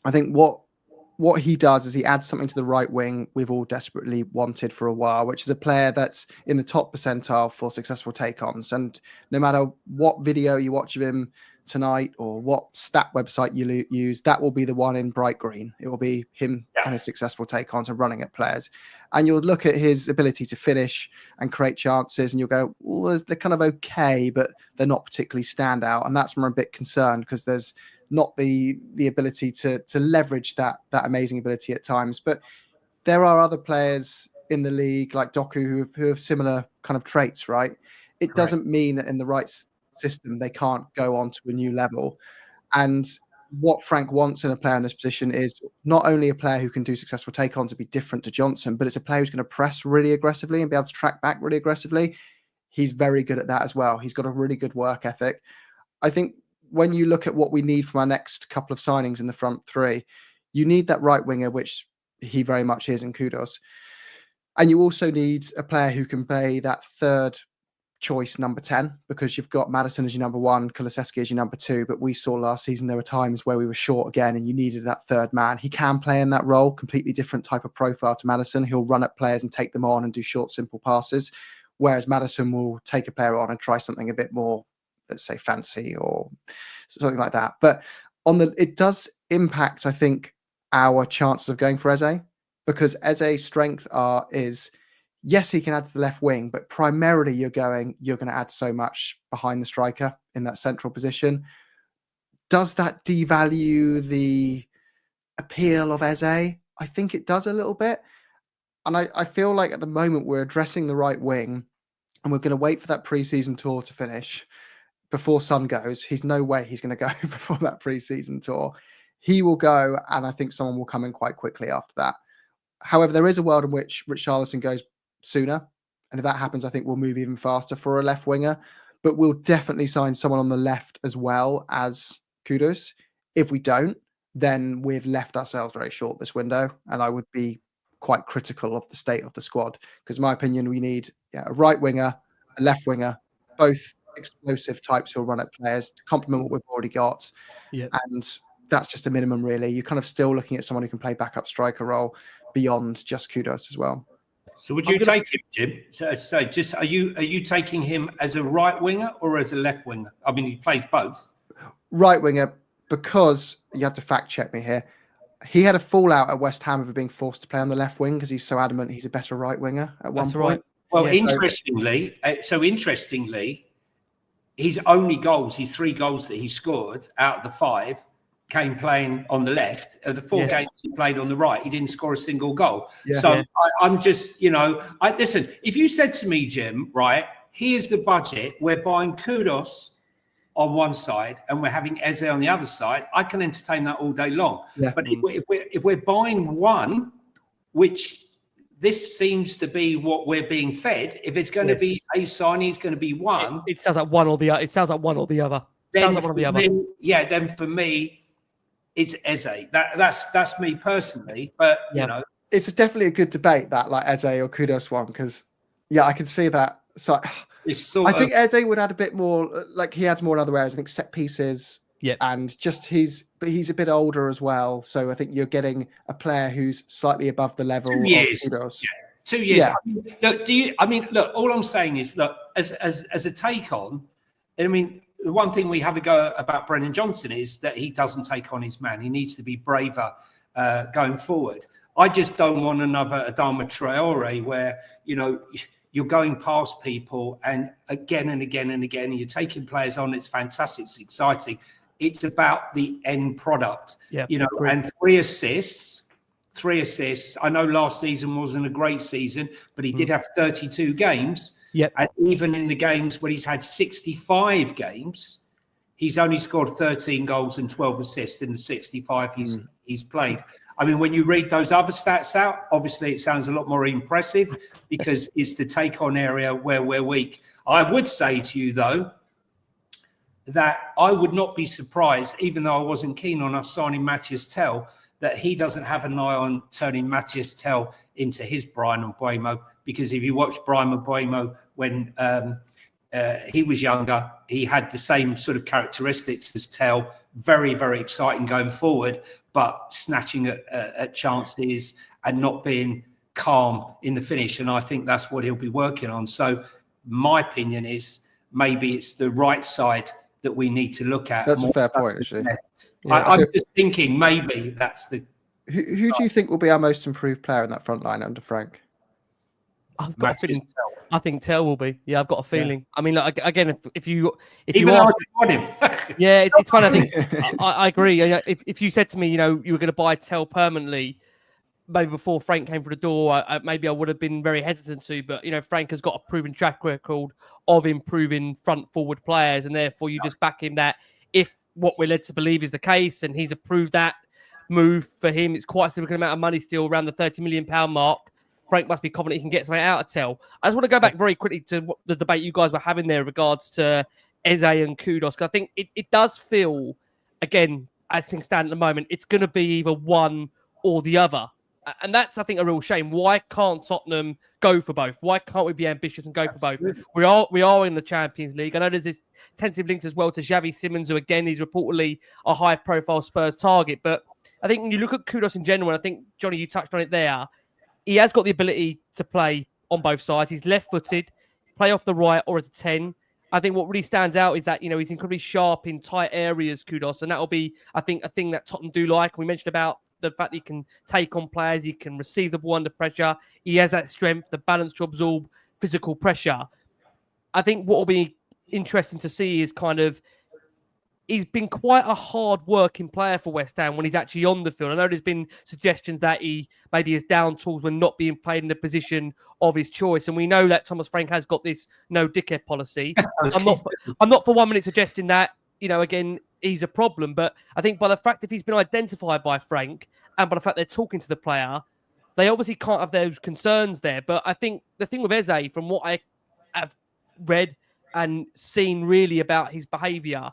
I think what he does is he adds something to the right wing we've all desperately wanted for a while, which is a player that's in the top percentile for successful take-ons. And no matter what video you watch of him tonight or what stat website you use, that will be the one in bright green. It will be him and his successful take-ons and running at players. And you'll look at his ability to finish and create chances, and you'll go, well, they're kind of okay, but they're not particularly standout. And that's where I'm a bit concerned, because there's not the ability to leverage that amazing ability at times. But there are other players in the league like Doku who have similar kind of traits, right? It doesn't mean that in the right system they can't go on to a new level. And what Frank wants in a player in this position is not only a player who can do successful take-on to be different to Johnson, but it's a player who's going to press really aggressively and be able to track back really aggressively. He's very good at that as well. He's got a really good work ethic. I think when you look at what we need from our next couple of signings in the front three, you need that right winger, which he very much is in Kudus. And you also need a player who can play that third choice number 10, because you've got Maddison as your number 1, Kulusevski as your number 2. But we saw last season there were times where we were short again and you needed that third man. He can play in that role, completely different type of profile to Maddison. He'll run at players and take them on and do short, simple passes. Whereas Maddison will take a player on and try something a bit more, let's say, fancy or something like that. But it does impact, I think, our chances of going for Eze, because Eze's strength is, yes, he can add to the left wing, but primarily you're going to add so much behind the striker in that central position. Does that devalue the appeal of Eze? I think it does a little bit. And I feel like at the moment we're addressing the right wing and we're going to wait for that pre-season tour to finish before Son goes. He's no way he's going to go before that pre-season tour. He will go, and I think someone will come in quite quickly after that. However, there is a world in which Richarlison goes sooner, and if that happens, I think we'll move even faster for a left winger. But we'll definitely sign someone on the left as well as Kudus. If we don't, then we've left ourselves very short this window, and I would be quite critical of the state of the squad, because in my opinion, we need a right winger, a left winger, both explosive types who'll run at players to complement what we've already got. And that's just a minimum, really. You're kind of still looking at someone who can play backup striker role beyond just Kudus as well. So would you take him, Jim? So just are you taking him as a right winger or as a left winger? I mean, he plays both. Right winger, because you have to fact check me here. He had a fallout at West Ham over being forced to play on the left wing because he's so adamant he's a better right winger at one point. Right. Well, interestingly, his only goals, his 3 goals that he scored out of the 5, came playing on the left. Of the 4 games he played on the right, he didn't score a single goal. I'm just, listen, if you said to me, Jim, right, here's the budget, we're buying Kudus on one side and we're having Eze on the other side, I can entertain that all day long. But if we're buying one, which this seems to be what we're being fed, if it's going to be a signing, it's going to be one. It sounds like one or the other. It sounds like one or the other. Then for me, it's Eze. That's me personally. But it's definitely a good debate, that like Eze or Kudus one, because I can see that. So I think Eze would add a bit more, like he adds more in other areas. I think set pieces, and just he's a bit older as well. So I think you're getting a player who's slightly above the level of Kudus. 2 years. I mean, look, all I'm saying is, look, as a take on, I mean, the one thing we have a go about Brennan Johnson is that he doesn't take on his man. He needs to be braver going forward. I just don't want another Adama Traore where, you're going past people and again and again and again, and you're taking players on. It's fantastic. It's exciting. It's about the end product, and 3 assists. I know last season wasn't a great season, but he did have 32 games. And even in the games when he's had 65 games, he's only scored 13 goals and 12 assists in the 65 he's played. I mean, when you read those other stats out, obviously it sounds a lot more impressive because it's the take-on area where we're weak. I would say to you, though, that I would not be surprised, even though I wasn't keen on us signing Matthias Tell, that he doesn't have an eye on turning Matthias Tell into his Brian Mbeumo. Because if you watch Brian Mbeumo when he was younger, he had the same sort of characteristics as Tell. Very, very exciting going forward, but snatching at chances and not being calm in the finish. And I think that's what he'll be working on. So my opinion is maybe it's the right side that we need to look at. That's a fair point, actually. Yeah, I'm just thinking maybe that's the... Who do you think will be our most improved player in that front line under Frank? I've got a feeling, I think Tell will be. Yeah, I've got a feeling. Yeah. I mean, like, again, if you want him. Yeah, it's funny. I think I agree. If you said to me, you were going to buy Tell permanently, maybe before Frank came through the door, maybe I would have been very hesitant to. But Frank has got a proven track record of improving front forward players, and therefore you just back him that if what we're led to believe is the case, and he's approved that move for him, it's quite a significant amount of money still, around the £30 million mark. Frank must be confident he can get something out of Tell. I just want to go back very quickly to the debate you guys were having there in regards to Eze and Kudus, because I think it does feel, again, as things stand at the moment, it's going to be either one or the other. And that's, I think, a real shame. Why can't Tottenham go for both? Why can't we be ambitious and go for both? We are in the Champions League. I know there's this tentative links as well to Xavi Simons, who, again, is reportedly a high-profile Spurs target. But I think when you look at Kudus in general, and I think, Johnny, you touched on it there, he has got the ability to play on both sides. He's left-footed, play off the right or as a 10. I think what really stands out is that, he's incredibly sharp in tight areas, Kudus, and that'll be, I think, a thing that Tottenham do like. We mentioned about the fact he can take on players, he can receive the ball under pressure. He has that strength, the balance to absorb physical pressure. I think what will be interesting to see is he's been quite a hard-working player for West Ham when he's actually on the field. I know there's been suggestions that he maybe is down tools when not being played in the position of his choice. And we know that Thomas Frank has got this no dickhead policy. I'm not for 1 minute suggesting that, again, he's a problem. But I think by the fact that he's been identified by Frank and by the fact they're talking to the player, they obviously can't have those concerns there. But I think the thing with Eze, from what I have read and seen really about his behaviour,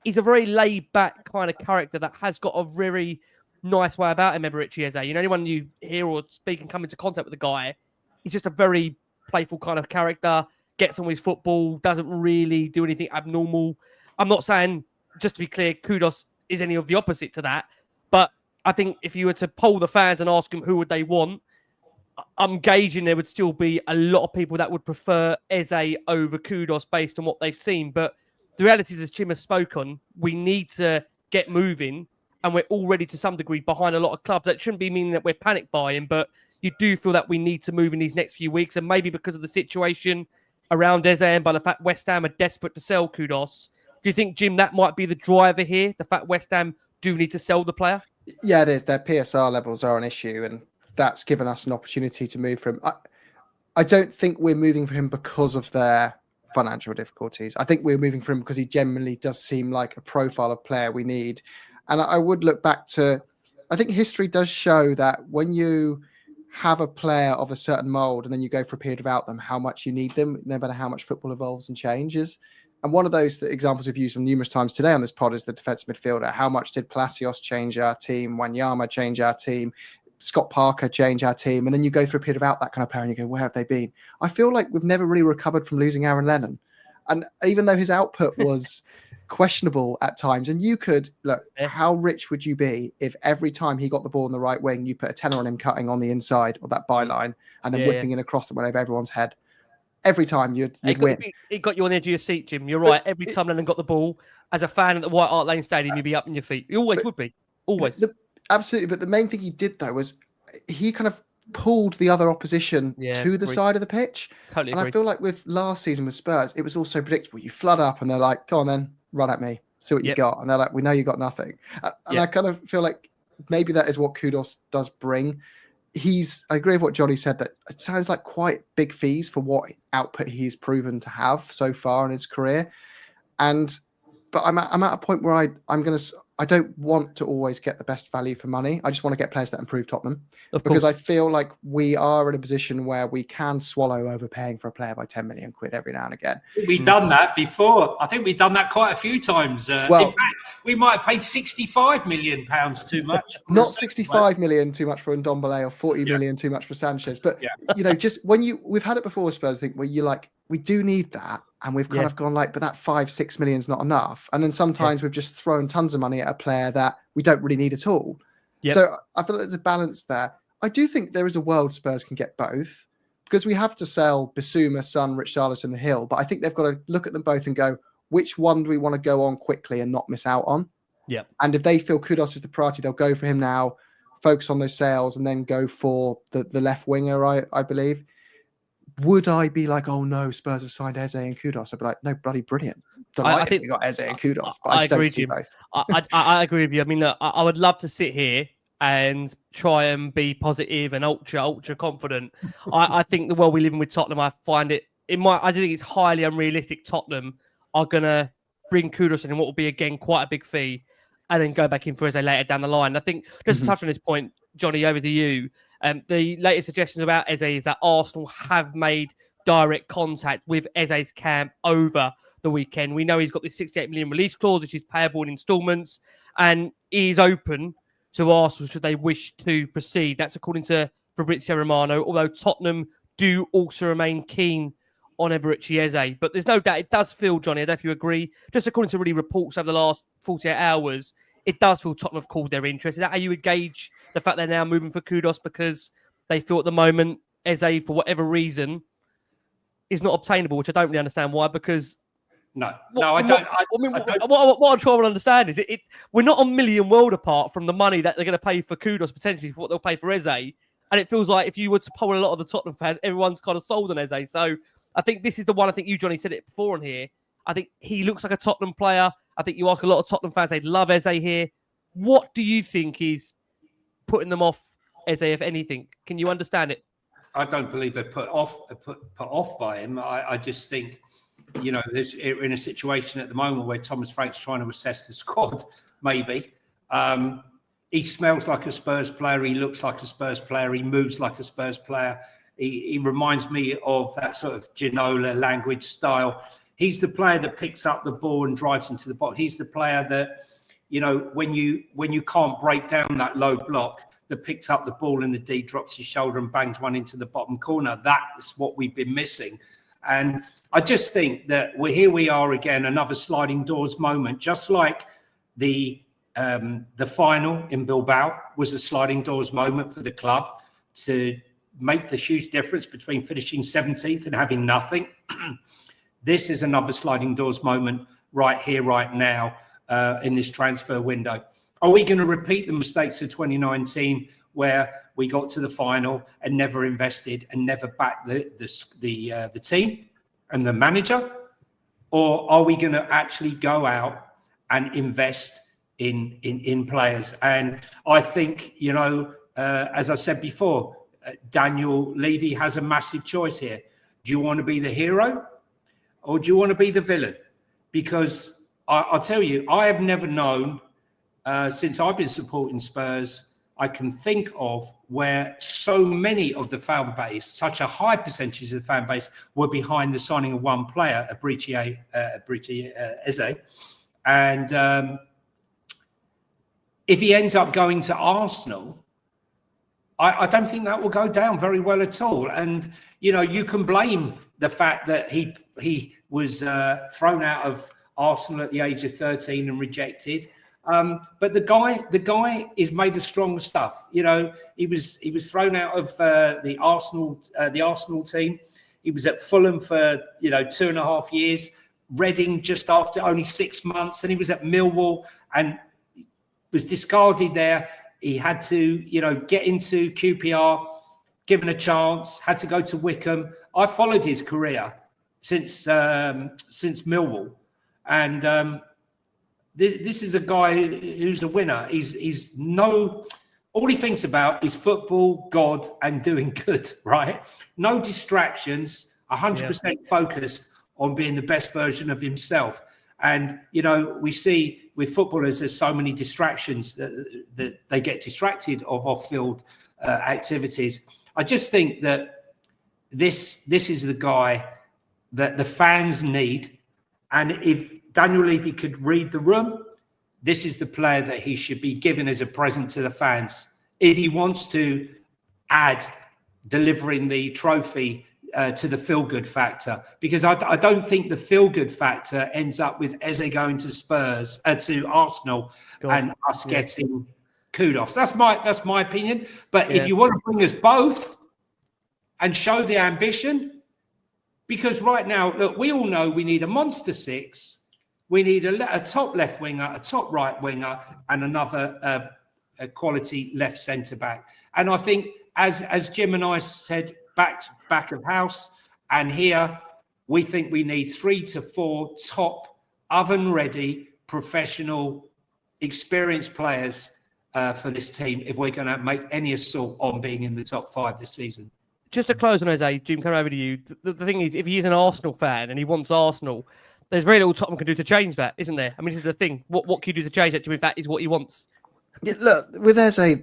he's a very laid-back kind of character that has got a very nice way about him, Eberechi Eze. Anyone you hear or speak and come into contact with the guy, he's just a very playful kind of character, gets on with his football, doesn't really do anything abnormal. I'm not saying, just to be clear, Kudus is any of the opposite to that, but I think if you were to poll the fans and ask them who would they want, I'm gauging there would still be a lot of people that would prefer Eze over Kudus based on what they've seen, but the reality is, as Jim has spoken, we need to get moving, and we're already to some degree behind a lot of clubs. That shouldn't be meaning that we're panic buying, but you do feel that we need to move in these next few weeks, and maybe because of the situation around Eze and by the fact West Ham are desperate to sell Kudus, do you think, Jim, that might be the driver here, the fact West Ham do need to sell the player? Yeah, it is. Their PSR levels are an issue, and that's given us an opportunity to move for him. I don't think we're moving for him because of their financial difficulties. I think we're moving for him because he generally does seem like a profile of player we need. And I would look back to, I think history does show that when you have a player of a certain mold and then you go for a period without them, how much you need them, no matter how much football evolves and changes. And one of those examples we've used numerous times today on this pod is the defensive midfielder. How much did Palacios change our team? Wanyama change our team? Scott Parker change our team? And then you go through a period without that kind of player and you go, where have they been? I feel like we've never really recovered from losing Aaron Lennon. And even though his output was questionable at times, and you could, look, how rich would you be if every time he got the ball in the right wing, you put a tenner on him cutting on the inside or that byline and then whipping in across that went over everyone's head? Every time you'd win. It got you on the edge of your seat, Jim. You're right. Every time Lennon got the ball, as a fan at the White Hart Lane Stadium, you'd be up on your feet. You always would be. Always. Absolutely. But the main thing he did, though, was he kind of pulled the other opposition to the side of the pitch. Totally and agree. I feel like with last season with Spurs, it was also predictable. You flood up and they're like, go on then, run at me, see what you got. And they're like, we know you got nothing. And I kind of feel like maybe that is what Kudus does bring. I agree with what Johnny said, that it sounds like quite big fees for what output he's proven to have so far in his career. But I'm at a point where I'm going to I don't want to always get the best value for money. I just want to get players that improve Tottenham. Because I feel like we are in a position where we can swallow overpaying for a player by 10 million quid every now and again. We've done that before. I think we've done that quite a few times. In fact, we might have paid 65 million pounds too much. Not 65 million too much for Ndombele or 40 million too much for Sanchez. But, just when we've had it before, Spurs, I think, where you're like, we do need that. And we've kind of gone like, but that 5-6 million is not enough. And then sometimes we've just thrown tons of money at a player that we don't really need at all. Yep. So I feel like there's a balance there. I do think there is a world Spurs can get both, because we have to sell Bissouma, Son, Richarlison, Hill. But I think they've got to look at them both and go, which one do we want to go on quickly and not miss out on? Yeah. And if they feel Kudus is the priority, they'll go for him now, focus on those sales, and then go for the left winger, I believe. Would I be like, oh no, Spurs have signed Eze and Kudus? I'd be like, no, bloody brilliant. I think we got Eze and Kudus, but I just don't see both. I agree with you. I mean, look, I would love to sit here and try and be positive and ultra confident. I think the world we live in with Tottenham, I find it, I think it's highly unrealistic. Tottenham are going to bring Kudus in what will be, again, quite a big fee, and then go back in for Eze later down the line. I think, just to touch on this point, Johnny, over to you. The latest suggestions about Eze is that Arsenal have made direct contact with Eze's camp over the weekend. We know he's got this 68 million release clause, which is payable in instalments, and is open to Arsenal should they wish to proceed. That's according to Fabrizio Romano, although Tottenham do also remain keen on Eberechi Eze. But there's no doubt it does feel, Johnny, I don't know if you agree, just according to really reports over the last 48 hours, it does feel Tottenham have called their interest. Is that how you would gauge the fact they're now moving for Kudus, because they feel at the moment Eze, for whatever reason, is not obtainable, which I don't really understand why, because... I don't. What I'm trying to understand is we're not a million world apart from the money that they're going to pay for Kudus, potentially, for what they'll pay for Eze. And it feels like if you were to poll a lot of the Tottenham fans, everyone's kind of sold on Eze. So I think this is the one, I think you, Johnny, said it before on here. I think he looks like a Tottenham player. I think you ask a lot of Tottenham fans, they'd love Eze here. What do you think is putting them off Eze, if anything? Can you understand it? I don't believe they're put off by him. I just think, we're in a situation at the moment where Thomas Frank's trying to assess the squad, maybe. He smells like a Spurs player. He looks like a Spurs player. He moves like a Spurs player. He reminds me of that sort of Ginola language style. He's the player that picks up the ball and drives into the box. He's the player that, when you can't break down that low block, that picks up the ball in the D, drops his shoulder and bangs one into the bottom corner. That's what we've been missing. And I just think that here we are again, another sliding doors moment, just like the final in Bilbao was a sliding doors moment for the club to make the huge difference between finishing 17th and having nothing. This is another sliding doors moment right here, right now, in this transfer window. Are we going to repeat the mistakes of 2019 where we got to the final and never invested and never backed the team and the manager? Or are we going to actually go out and invest in players? And I think, as I said before, Daniel Levy has a massive choice here. Do you want to be the hero or do you want to be the villain? Because I'll tell you, I have never known, since I've been supporting Spurs, I can think of where so many of the fan base, such a high percentage of the fan base, were behind the signing of one player, Eberechi Eze. And if he ends up going to Arsenal, I don't think that will go down very well at all. And, you can blame the fact that he was thrown out of Arsenal at the age of 13 and rejected. But the guy is made of strong stuff. He was thrown out of the Arsenal team. He was at Fulham for 2.5 years, Reading just after only 6 months, and he was at Millwall and was discarded there. He had to get into QPR, given a chance, had to go to Wickham. I followed his career since Millwall, and this is a guy who's a winner. All he thinks about is football, God, and doing good, right? No distractions, 100% focused on being the best version of himself. And, you know, we see with footballers, there's so many distractions that they get distracted of off-field activities. I just think that this is the guy that the fans need. And if Daniel Levy could read the room, this is the player that he should be given as a present to the fans. If he wants to add delivering the trophy to the feel-good factor, because I don't think the feel-good factor ends up with Eze going to Spurs, to Arsenal, and us getting Kudus. That's my opinion. But if you want to bring us both and show the ambition, because right now, look, we all know we need a monster six. We need a top left winger, a top right winger, and another a quality left centre back. And I think, as Jim and I said, back of house, and here we think we need 3 to 4 top oven-ready, professional, experienced players for this team if we're going to make any assault on being in the top 5 this season. Just to close on Eze, Jim, come over to you. The thing is, if he is an Arsenal fan and he wants Arsenal, there's very little Tottenham can do to change that, isn't there? I mean, this is the thing. What can you do to change that, Jim, if that is what he wants? Yeah, look, with Eze,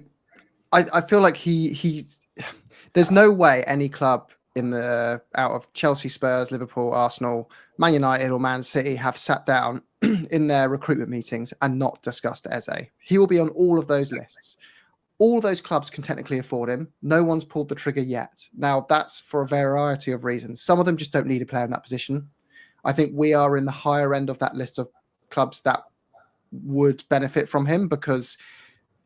I feel like he's there's no way any club out of Chelsea, Spurs, Liverpool, Arsenal, Man United or Man City have sat down in their recruitment meetings and not discussed Eze. He will be on all of those lists. All those clubs can technically afford him. No one's pulled the trigger yet. Now, that's for a variety of reasons. Some of them just don't need a player in that position. I think we are in the higher end of that list of clubs that would benefit from him because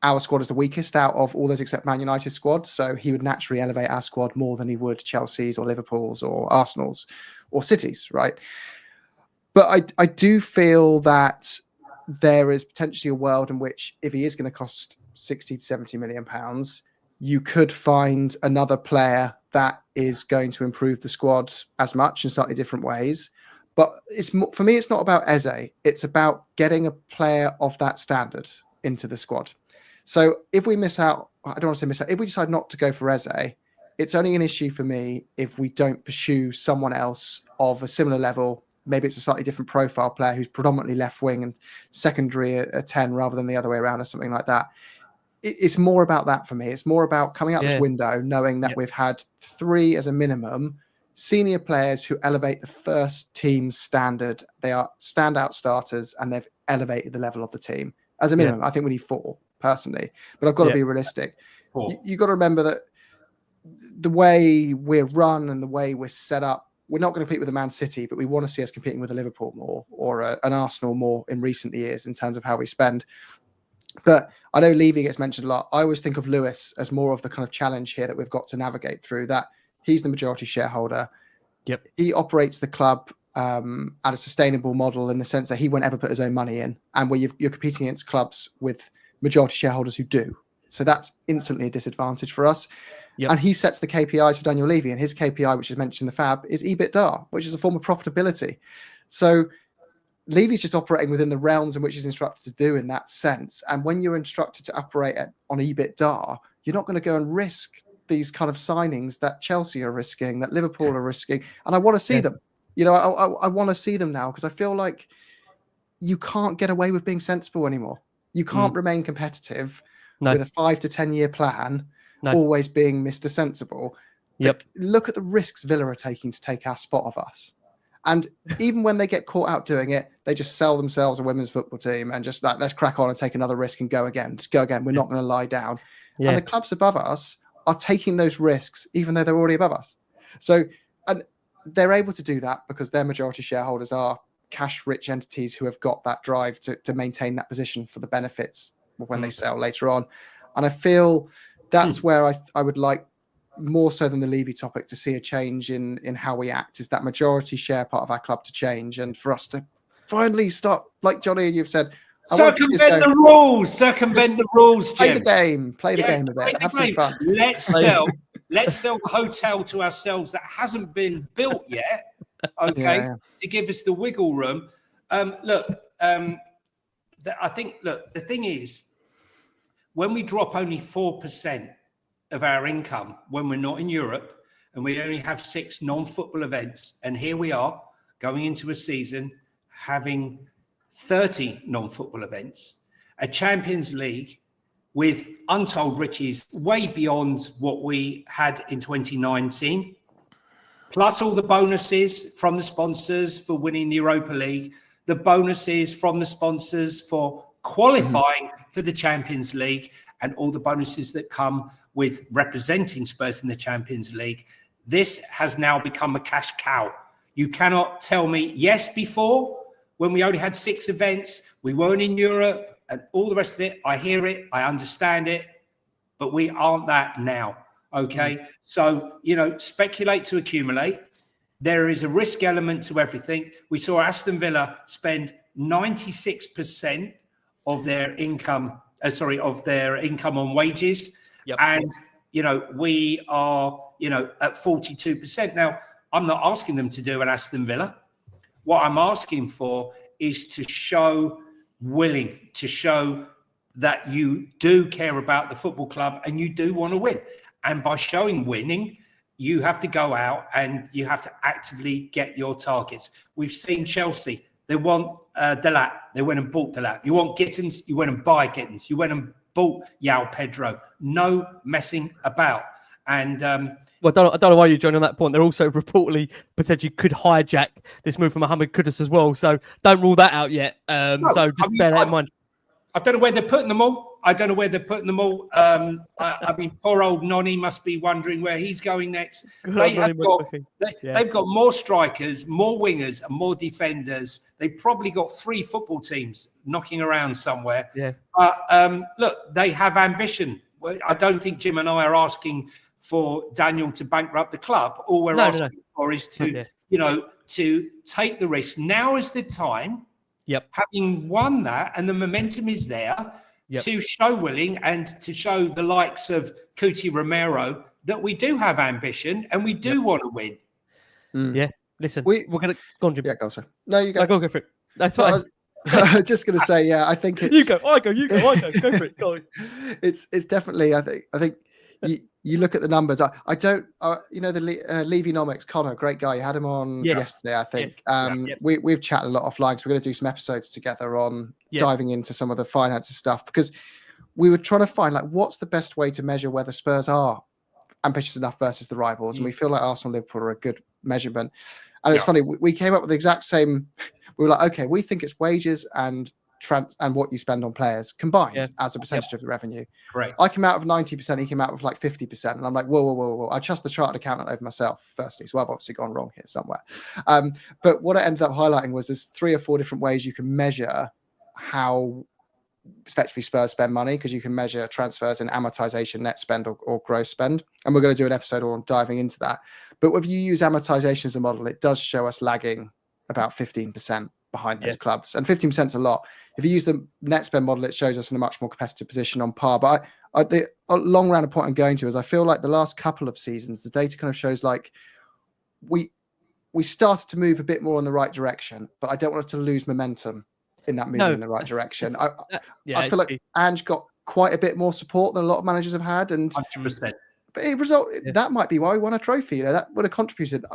our squad is the weakest out of all those except Man United's squad. So he would naturally elevate our squad more than he would Chelsea's or Liverpool's or Arsenal's or City's, right? But I do feel that there is potentially a world in which if he is going to cost 60 to 70 million pounds, you could find another player that is going to improve the squad as much in slightly different ways. But for me, it's not about Eze. It's about getting a player of that standard into the squad. So if we miss out, I don't want to say miss out, if we decide not to go for Eze, it's only an issue for me if we don't pursue someone else of a similar level. Maybe it's a slightly different profile player who's predominantly left wing and secondary a 10 rather than the other way around or something like that. It's more about that for me. It's more about coming out this window, knowing that we've had 3 as a minimum senior players who elevate the first team's standard. They are standout starters and they've elevated the level of the team. As a minimum, I think we need 4 personally, but I've got to be realistic. You got to remember that the way we're run and the way we're set up, we're not going to compete with a Man City, but we want to see us competing with a Liverpool more or an Arsenal more in recent years in terms of how we spend. But I know Levy gets mentioned a lot. I always think of Lewis as more of the kind of challenge here that we've got to navigate through, that he's the majority shareholder. Yep. He operates the club at a sustainable model in the sense that he won't ever put his own money in, and where you're competing against clubs with majority shareholders who do. So that's instantly a disadvantage for us. Yep. And he sets the KPIs for Daniel Levy, and his KPI, which is mentioned in the FAB, is EBITDA, which is a form of profitability. So Levy's just operating within the realms in which he's instructed to do in that sense. And when you're instructed to operate on EBITDA, you're not going to go and risk these kind of signings that Chelsea are risking, that Liverpool are risking. And I want to see them. You know, I want to see them now because I feel like you can't get away with being sensible anymore. You can't remain competitive with a 5 to 10 year plan, always being Mr. Sensible. Yep. Look at the risks Villa are taking to take our spot of us. And even when they get caught out doing it, they just sell themselves a women's football team and just like, let's crack on and take another risk and go again. Just go again. We're not going to lie down. Yeah. And the clubs above us are taking those risks, even though they're already above us. So, and they're able to do that because their majority shareholders are cash-rich entities who have got that drive to maintain that position for the benefits when they sell later on. And I feel that's where I would like, more so than the Levy topic, to see a change in how we act, is that majority share part of our club to change, and for us to finally stop, like Johnny, you've said, circumvent the rules, Jim. Play the game a bit, have some fun. Let's sell the hotel to ourselves that hasn't been built yet, to give us the wiggle room. I think the thing is, when we drop only 4% of our income when we're not in Europe, and we only have 6 non-football events, and here we are going into a season having 30 non-football events, a Champions League with untold riches way beyond what we had in 2019, plus all the bonuses from the sponsors for winning the Europa League, the bonuses from the sponsors for qualifying for the Champions League, and all the bonuses that come with representing Spurs in the Champions League. This has now become a cash cow. You cannot tell me, yes, before, when we only had 6 events, we weren't in Europe and all the rest of it. I hear it, I understand it, but we aren't that now, okay? So, speculate to accumulate. There is a risk element to everything. We saw Aston Villa spend 96% of their income, on wages. Yep. And, we are, at 42%. Now, I'm not asking them to do an Aston Villa. What I'm asking for is to show that you do care about the football club and you do want to win. And by showing winning, you have to go out and you have to actively get your targets. We've seen Chelsea. They want Delap. They went and bought Delap. You want Gittins? You went and buy Gittins. You went and bought João Pedro. No messing about. And well, I don't know why you joined on that point. They're also reportedly potentially could hijack this move from Mohammed Kudus as well. So don't rule that out yet. Bear that in mind. I don't know where they're putting them all. I mean, poor old Nonny must be wondering where he's going next. They've got more strikers, more wingers, and more defenders. They've probably got 3 football teams knocking around somewhere. Yeah. Look, they have ambition. I don't think Jim and I are asking for Daniel to bankrupt the club. All we're asking for is to, to take the risk. Now is the time. Yep. Having won that and the momentum is there to show willing and to show the likes of Romero that we do have ambition and we do want to win. Yeah. Listen, we're going to go on, Jim. Yeah, go, sir. No, you go. Go for it. That's fine. I was just going to say, yeah, I think it's... You go, I go. Go for it. Go. It's definitely, I think you look at the numbers. I don't, the Levynomics, Connor, great guy. You had him on yesterday, I think. Yes. We've chatted a lot offline, so we're going to do some episodes together on diving into some of the finances stuff, because we were trying to find, what's the best way to measure whether Spurs are ambitious enough versus the rivals. And we feel like Arsenal and Liverpool are a good measurement. And it's funny, we came up with the exact same... We were like, okay, we think it's wages and what you spend on players combined as a percentage of the revenue. Right. I came out of 90%, he came out with 50%. And I'm like, whoa. I trust the chartered accountant over myself, firstly. So I've obviously gone wrong here somewhere. But what I ended up highlighting was there's 3 or 4 different ways you can measure how effectively Spurs spend money, because you can measure transfers in amortization, net spend or gross spend. And we're going to do an episode on diving into that. But if you use amortization as a model, it does show us lagging about 15% behind those clubs, and 15% is a lot. If you use the net spend model, it shows us in a much more competitive position on par. But the long round of point I'm going to is I feel like the last couple of seasons, the data kind of shows we started to move a bit more in the right direction, but I don't want us to lose momentum in that movement in the right direction. I feel like Ange got quite a bit more support than a lot of managers have had, and 100%. But that might be why we won a trophy. That would have contributed.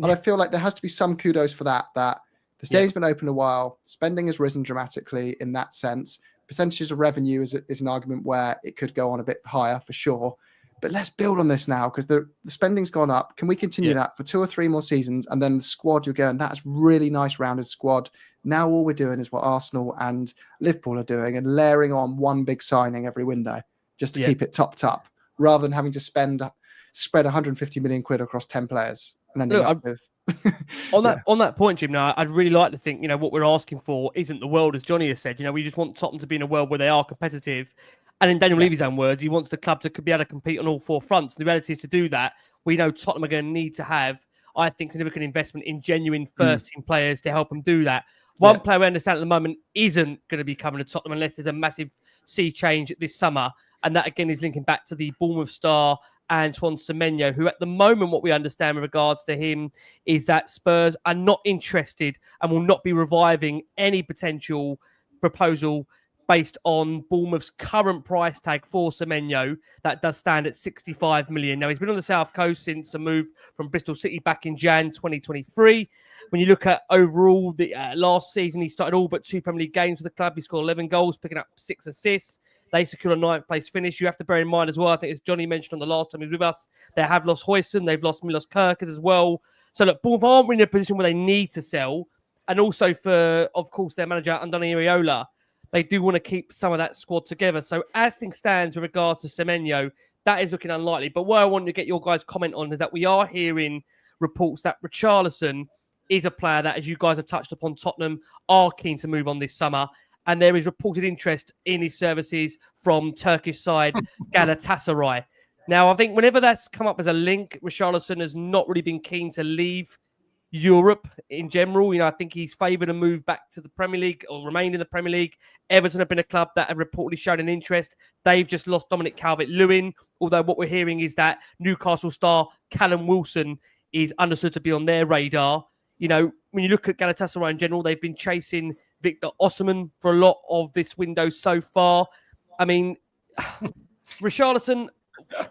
And I feel like there has to be some kudos for that the stadium's been open a while, spending has risen dramatically in that sense. Percentages of revenue is an argument where it could go on a bit higher for sure. But let's build on this now, because the spending's gone up. Can we continue that for 2 or 3 more seasons? And then the squad, you're going, that's really nice rounded squad. Now all we're doing is what Arsenal and Liverpool are doing, and layering on one big signing every window just to keep it topped up, rather than having to spread 150 million quid across 10 players. And then on that point, Jim, now I'd really like to think, what we're asking for isn't the world, as Johnny has said. We just want Tottenham to be in a world where they are competitive. And in Daniel Levy's own words, he wants the club to be able to compete on all 4 fronts. The reality is, to do that, we know Tottenham are going to need to have, I think, significant investment in genuine first-team players to help them do that. One player we understand at the moment isn't going to be coming to Tottenham unless there's a massive sea change this summer. And that, again, is linking back to the Bournemouth star, Antoine Semenyo, who at the moment, what we understand with regards to him is that Spurs are not interested and will not be reviving any potential proposal based on Bournemouth's current price tag for Semenyo. That does stand at 65 million. Now, he's been on the South Coast since a move from Bristol City back in Jan 2023. When you look at overall, the last season, he started all but 2 Premier League games for the club. He scored 11 goals, picking up 6 assists. They secured a 9th place finish. You have to bear in mind as well, I think as Johnny mentioned on the last time he was with us, they have lost Huijsen, they've lost Milos Kerkers as well. So look, Bournemouth aren't really in a position where they need to sell. And also for, of course, their manager, Andoni Iraola, they do want to keep some of that squad together. So as things stands with regards to Semenyo, that is looking unlikely. But what I want to get your guys' comment on is that we are hearing reports that Richarlison is a player that, as you guys have touched upon, Tottenham are keen to move on this summer. And there is reported interest in his services from Turkish side Galatasaray. Now, I think whenever that's come up as a link, Richarlison has not really been keen to leave Europe in general. I think he's favoured a move back to the Premier League or remain in the Premier League. Everton have been a club that have reportedly shown an interest. They've just lost Dominic Calvert-Lewin, although what we're hearing is that Newcastle star Callum Wilson is understood to be on their radar. When you look at Galatasaray in general, they've been chasing Victor Osimhen for a lot of this window so far. I mean, Richarlison,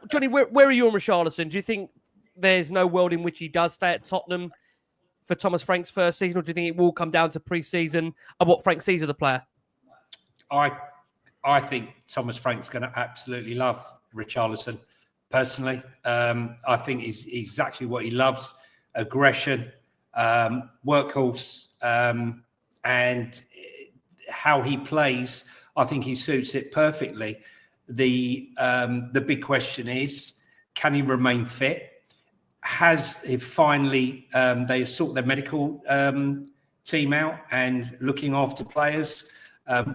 Johnny, where are you on Richarlison? Do you think there's no world in which he does stay at Tottenham for Thomas Frank's first season, or do you think it will come down to pre-season and what Frank sees of the player? I think Thomas Frank's going to absolutely love Richarlison, personally. I think he's exactly what he loves: aggression, workhorse, and how he plays. I think he suits it perfectly. The big question is, can he remain fit? If finally they sort their medical team out and looking after players?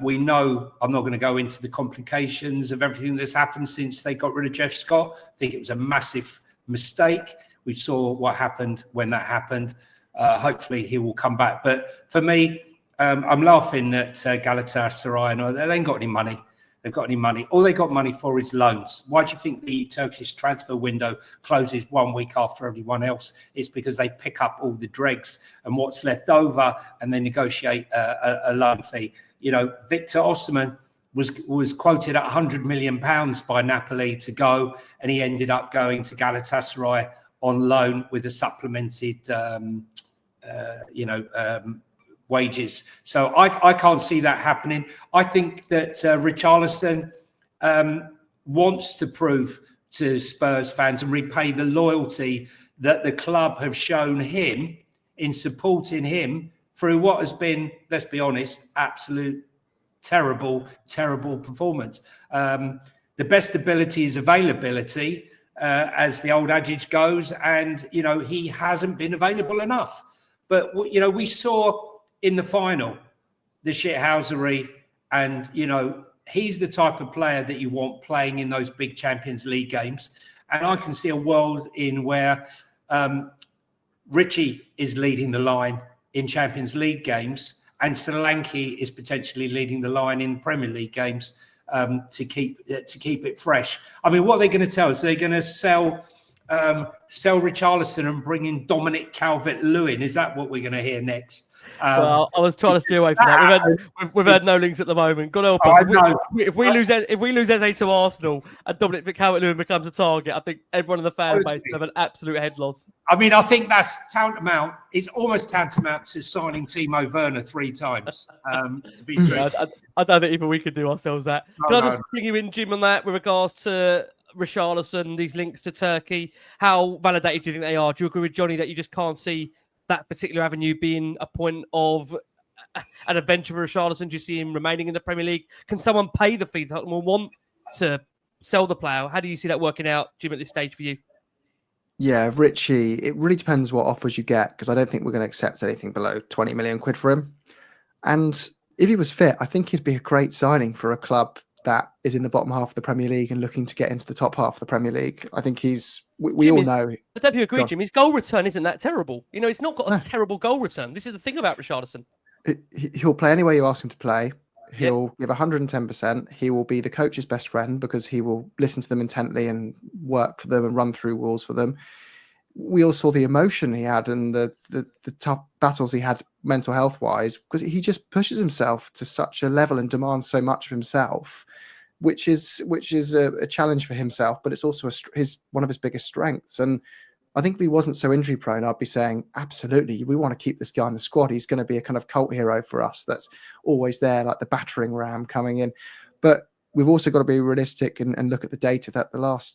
We know, I'm not going to go into the complications of everything that's happened since they got rid of Jeff Scott. I think it was a massive mistake. We saw what happened when that happened. Hopefully he will come back. But for me, I'm laughing at Galatasaray. No, they ain't got any money. They've got any money. All they got money for is loans. Why do you think the Turkish transfer window closes 1 week after everyone else? It's because they pick up all the dregs and what's left over and they negotiate a loan fee. Victor Osimhen was quoted at £100 million by Napoli to go, and he ended up going to Galatasaray on loan with a supplemented, wages. So I can't see that happening. I think that Richarlison wants to prove to Spurs fans and repay the loyalty that the club have shown him in supporting him through what has been, let's be honest, absolute terrible performance. The best ability is availability, as the old adage goes, and he hasn't been available enough. But we saw in the final the shithousery, and he's the type of player that you want playing in those big Champions League games. And I can see a world in where Richie is leading the line in Champions League games, and Solanke is potentially leading the line in Premier League games to keep it fresh. I mean, what are they going to tell us? They're going to sell Richarlison and bring in Dominic Calvert-Lewin. Is that what we're going to hear next? Well, I was trying to steer away from that. We've had no links at the moment. God help us. If we lose Eze to Arsenal and Dominic Calvert-Lewin becomes a target, I think everyone in the fan base will have an absolute head loss. I mean, I think that's tantamount. It's almost tantamount to signing Timo Werner 3 times. To be true, I don't think even we could do ourselves that. Can I just bring you in, Jim, on that with regards to Richarlison, these links to Turkey? How validated do you think they are? Do you agree with Johnny that you just can't see that particular avenue being a point of an adventure for Richarlison? Do you see him remaining in the Premier League? Can someone pay the fees that will want to sell the player? How do you see that working out, Jim, at this stage for you? Yeah, Richie, it really depends what offers you get, because I don't think we're going to accept anything below 20 million quid for him. And if he was fit, I think he'd be a great signing for a club that is in the bottom half of the Premier League and looking to get into the top half of the Premier League. I think we all know. I don't know if you agree, Jim. His goal return isn't that terrible. It's not got a terrible goal return. This is the thing about Richarlison. He'll play any way you ask him to play. He'll give 110%. He will be the coach's best friend because he will listen to them intently and work for them and run through walls for them. We all saw the emotion he had and the tough battles he had mental health wise, because he just pushes himself to such a level and demands so much of himself, which is a challenge for himself, but it's also one of his biggest strengths. And I think if he wasn't so injury prone, I'd be saying, absolutely, we want to keep this guy in the squad. He's going to be a kind of cult hero for us. That's always there, like the battering ram coming in. But we've also got to be realistic and look at the data that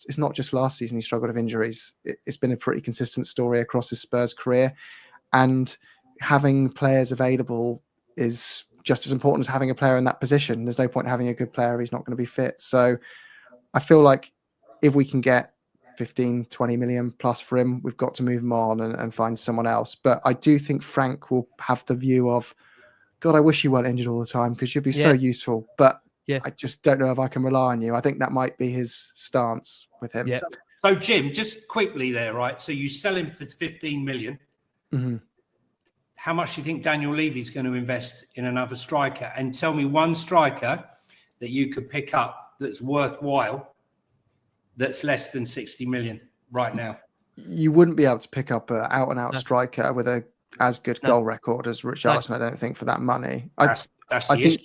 it's not just last season he struggled with injuries. It's been a pretty consistent story across his Spurs career. And having players available is just as important as having a player in that position. There's no point having a good player if he's not going to be fit. So I feel like if we can get 15, 20 million plus for him, we've got to move him on and find someone else. But I do think Frank will have the view of, God, I wish you weren't injured all the time because you'd be so useful. But I just don't know if I can rely on you. I think that might be his stance with him. Yeah. So Jim, just quickly there, right? So you sell him for 15 million. Mm-hmm. How much do you think Daniel Levy's going to invest in another striker? And tell me one striker that you could pick up that's worthwhile, that's less than 60 million right now. You wouldn't be able to pick up an out-and-out striker with a as good goal record as Richarlison, I don't think, for that money. That's the issue.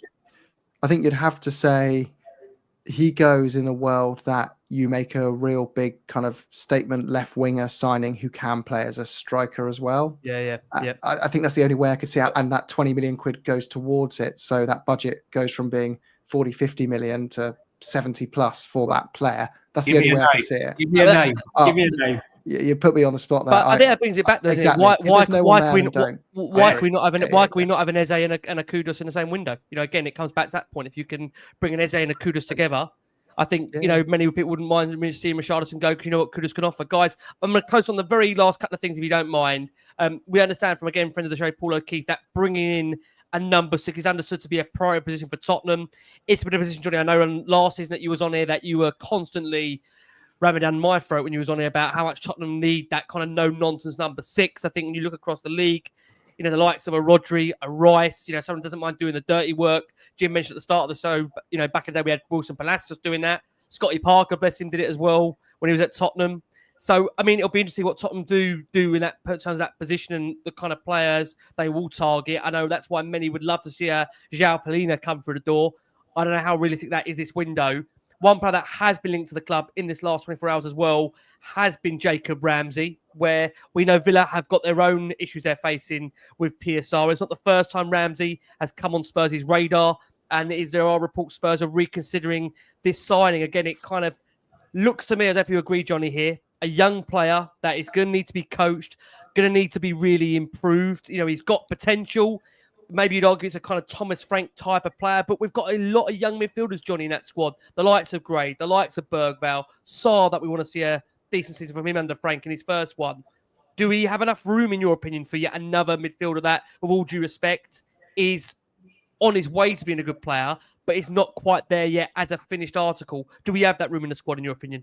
I think you'd have to say he goes in a world that you make a real big kind of statement left winger signing who can play as a striker as well. I think that's the only way I could see it. And that 20 million quid goes towards it. So that budget goes from being 40, 50 million to 70 plus for that player. That's the only way I can see it. Give me a name. Give me a name. You put me on the spot there. But I think that brings it back. Exactly. Why can we not have an Eze and a Kudus in the same window? You know, again, it comes back to that point. If you can bring an Eze and a Kudus together, I think many people wouldn't mind seeing Richarlison go because you know what Kudus can offer. Guys, I'm going to close on the very last couple of things if you don't mind. We understand from friend of the show, Paul O'Keefe, that bringing in a number 6 is understood to be a priority position for Tottenham. It's been a position, Johnny. I know last season that you was on here that you were constantly ramming down my throat when you was on here about how much Tottenham need that kind of no-nonsense number 6. I think when you look across the league, you know, the likes of a Rodri, a Rice, you know, someone doesn't mind doing the dirty work. Jim mentioned at the start of the show, you know, back in the day we had Wilson Palacios doing that. Scotty Parker, bless him, did it as well when he was at Tottenham. So, I mean, it'll be interesting what Tottenham do in that terms of that position and the kind of players they will target. I know that's why many would love to see João Palhinha come through the door. I don't know how realistic that is this window. One player that has been linked to the club in this last 24 hours as well has been Jacob Ramsey, where we know Villa have got their own issues they're facing with PSR. It's not the first time Ramsey has come on Spurs' radar, and there are reports Spurs are reconsidering this signing. Again, it kind of looks to me, I don't know if you agree, Johnny, here, a young player that is going to need to be coached, going to need to be really improved. You know, he's got potential. Maybe you'd argue it's a kind of Thomas Frank type of player, but we've got a lot of young midfielders, Johnny, in that squad. The likes of Gray, the likes of Bergvall, Sarr, that we want to see a decent season from him under Frank in his first one. Do we have enough room, in your opinion, for yet another midfielder that, with all due respect, is on his way to being a good player, but is not quite there yet as a finished article? Do we have that room in the squad, in your opinion?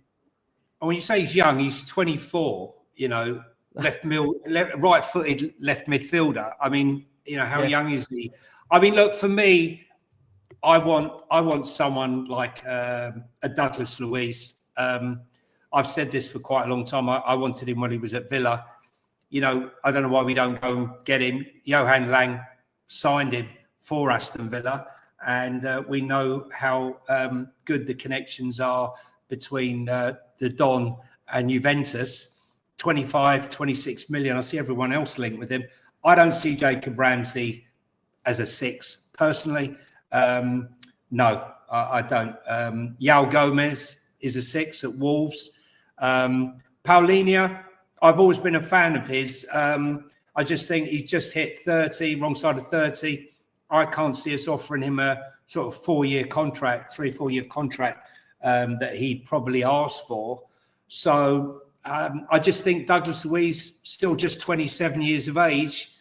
And when you say he's young, he's 24, you know, right-footed left midfielder. I mean, you know, how young is he? I mean, look, for me, I want someone like a Douglas Luiz. I've said this for quite a long time. I wanted him when he was at Villa. You know, I don't know why we don't go and get him. Johan Lang signed him for Aston Villa, and we know how good the connections are between the Don and Juventus. 25, 26 million. I see everyone else linked with him. I don't see Jacob Ramsey as a 6 personally. No, I don't. Yao Gomez is a 6 at Wolves. Paulinho, I've always been a fan of his. I just think he just hit 30, wrong side of 30. I can't see us offering him a sort of 4-year contract, 3-4-year contract that he probably asked for. So I just think Douglas Luiz, still just 27 years of age.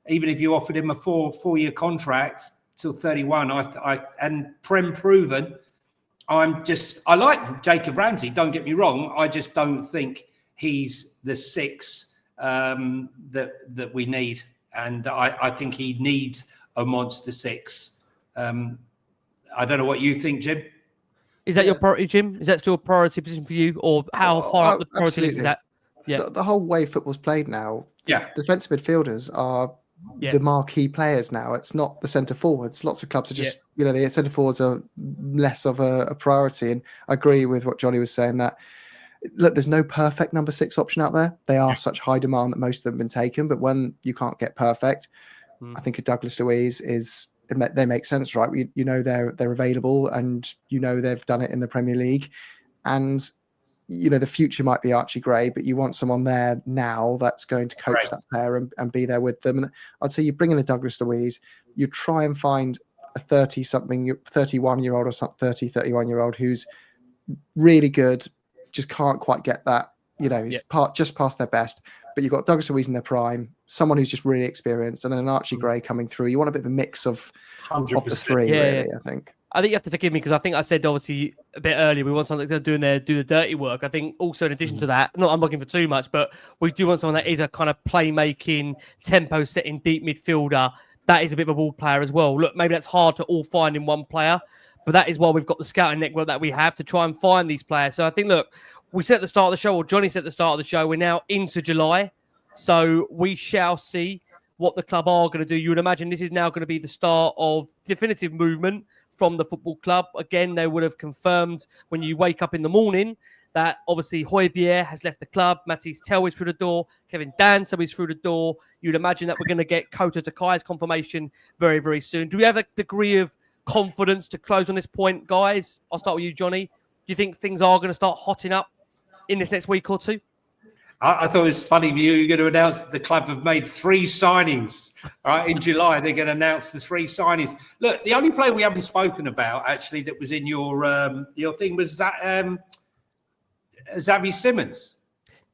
Even if you offered him a 4-year contract till 31, and Prem proven, I like Jacob Ramsey. Don't get me wrong. I just don't think he's the 6 that we need, and I think he needs a monster 6. I don't know what you think, Jim. Is that your priority, Jim? Is that still a priority position for you, or how far up the priority list is that? Yeah, the whole way football's played now. Defensive midfielders are the marquee players now. It's not the centre forwards. Lots of clubs are just, you know, the centre forwards are less of a priority. And I agree with what Johnny was saying, that look, there's no perfect number 6 option out there. They are such high demand that most of them have been taken. But when you can't get perfect, I think a Douglas Luiz they make sense, right? You know they're available, and you know they've done it in the Premier League, and you know the future might be Archie Gray, but you want someone there now that's going to coach that player and be there with them. And I'd say you bring in a Douglas Luiz, you try and find a 31-year-old or 31-year-old who's really good, just can't quite get that, you know, he's just past their best. But you've got Douglas Luiz in their prime, someone who's just really experienced, and then an Archie Gray coming through. You want a bit of a mix of the 3, really, I think. I think you have to forgive me because I think I said obviously a bit earlier we want something to do the dirty work. I think also in addition to that, not I'm looking for too much, but we do want someone that is a kind of playmaking, tempo setting deep midfielder. That is a bit of a ball player as well. Look, maybe that's hard to all find in one player, but that is why we've got the scouting network that we have to try and find these players. So I think, look, we said at the start of the show, or Johnny said at the start of the show, we're now into July. So we shall see what the club are going to do. You would imagine this is now going to be the start of definitive movement from the football club. Again, they would have confirmed when you wake up in the morning that obviously Højbjerg has left the club, Matisse Tell is through the door, Kevin Danso is through the door. You'd imagine that we're going to get Kota Takai's confirmation very, very soon. Do we have a degree of confidence to close on this point, guys? I'll start with you, Johnny. Do you think things are going to start hotting up in this next week or two? I thought it was funny you're going to announce that the club have made 3 signings. Right, in July, they're going to announce the 3 signings. Look, the only player we haven't spoken about actually that was in your thing was that Xavi Simons.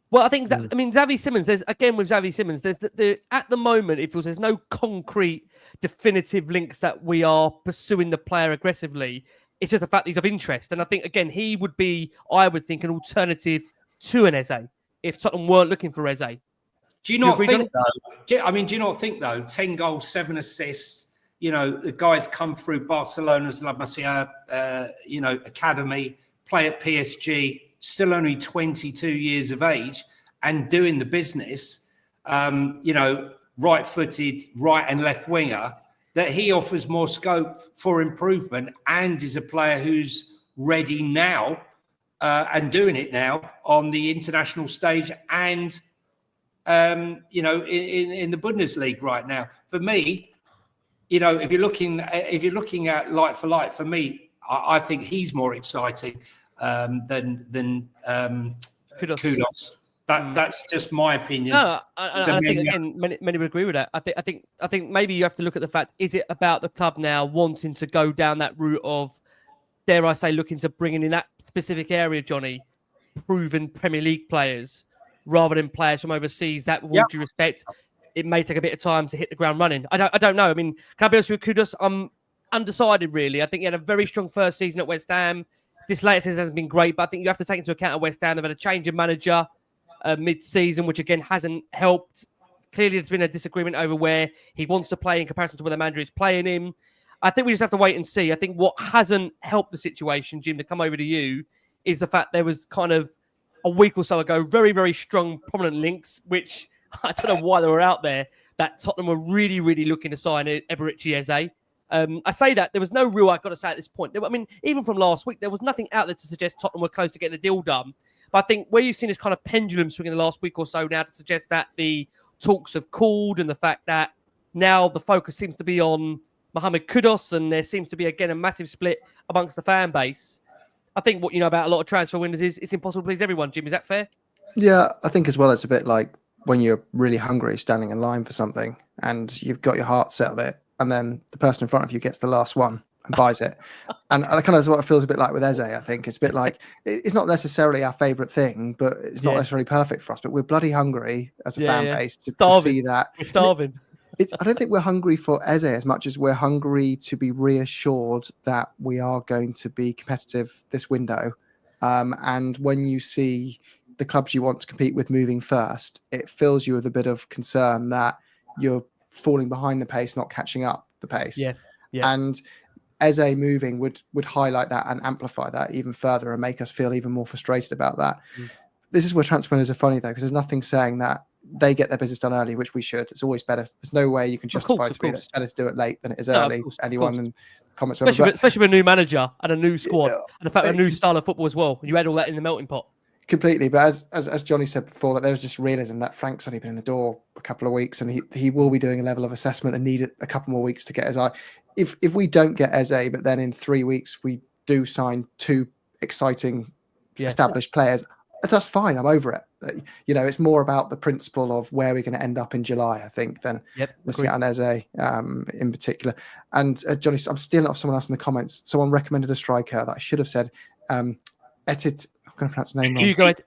Well, I think that, I mean, Xavi Simons, there's again with Xavi Simons, there's at the moment it feels there's no concrete definitive links that we are pursuing the player aggressively. It's just the fact that he's of interest. And I think, again, he would be, I would think, an alternative to an Eze if Tottenham weren't looking for Eze. Do you not think, though? Do you not think, though, 10 goals, 7 assists, you know, the guys come through Barcelona's La Masia, academy, play at PSG, still only 22 years of age and doing the business, right-footed, right and left winger, that he offers more scope for improvement and is a player who's ready now and doing it now on the international stage and, in the Bundesliga right now. For me, you know, if you're looking at like for like, for me, I think he's more exciting than Kudus. That's just my opinion. No, I think again, many would agree with that. I think maybe you have to look at the fact: is it about the club now wanting to go down that route of, dare I say, looking to bring in that specific area, Johnny, proven Premier League players rather than players from overseas? That, with all due respect, it may take a bit of time to hit the ground running. I don't know. I mean, can I be honest with Kudus? I'm undecided, really. I think he had a very strong first season at West Ham. This latest season hasn't been great, but I think you have to take into account at West Ham they've had a change of manager mid-season, which again hasn't helped. Clearly, there's been a disagreement over where he wants to play in comparison to where the manager is playing him. I think we just have to wait and see. I think what hasn't helped the situation, Jim, to come over to you, is the fact there was kind of a week or so ago very, very strong, prominent links, which I don't know why they were out there, that Tottenham were really, really looking to sign Eberechi Eze. I say that there was no real, I've got to say at this point. I mean, even from last week, there was nothing out there to suggest Tottenham were close to getting a deal done. But I think where you've seen this kind of pendulum swing in the last week or so now to suggest that the talks have cooled and the fact that now the focus seems to be on Mohammed Kudus and there seems to be, again, a massive split amongst the fan base. I think what you know about a lot of transfer windows is it's impossible to please everyone, Jim. Is that fair? Yeah, I think as well it's a bit like when you're really hungry standing in line for something and you've got your heart set on it and then the person in front of you gets the last one and buys it. And that kind of is what it feels a bit like with Eze, I think. It's a bit like, it's not necessarily our favourite thing, but it's not necessarily perfect for us. But we're bloody hungry as a fan base to see that. We're starving. I don't think we're hungry for Eze as much as we're hungry to be reassured that we are going to be competitive this window. And when you see the clubs you want to compete with moving first, it fills you with a bit of concern that you're falling behind the pace, not catching up the pace. And Eze moving would highlight that and amplify that even further and make us feel even more frustrated about that. This is where transfer windows are funny, though, because there's nothing saying that they get their business done early, which we should. It's always better. There's no way you can justify it to be that it's better to do it late than it is early. Anyone in comments, especially with a new manager and a new squad and the fact a new style of football as well. You add all that in the melting pot. Completely, but as Johnny said before, that there's just realism that Frank's only been in the door a couple of weeks, and he will be doing a level of assessment and need a couple more weeks to get Eze. If we don't get Eze, but then in 3 weeks we do sign 2 exciting established players, that's fine. I'm over it. It's more about the principle of where we're going to end up in July, I think, than missing out on Eze in particular. And Johnny, I'm stealing off someone else in the comments. Someone recommended a striker that I should have said. Etit. I'm going to pronounce the name wrong. Ekitike.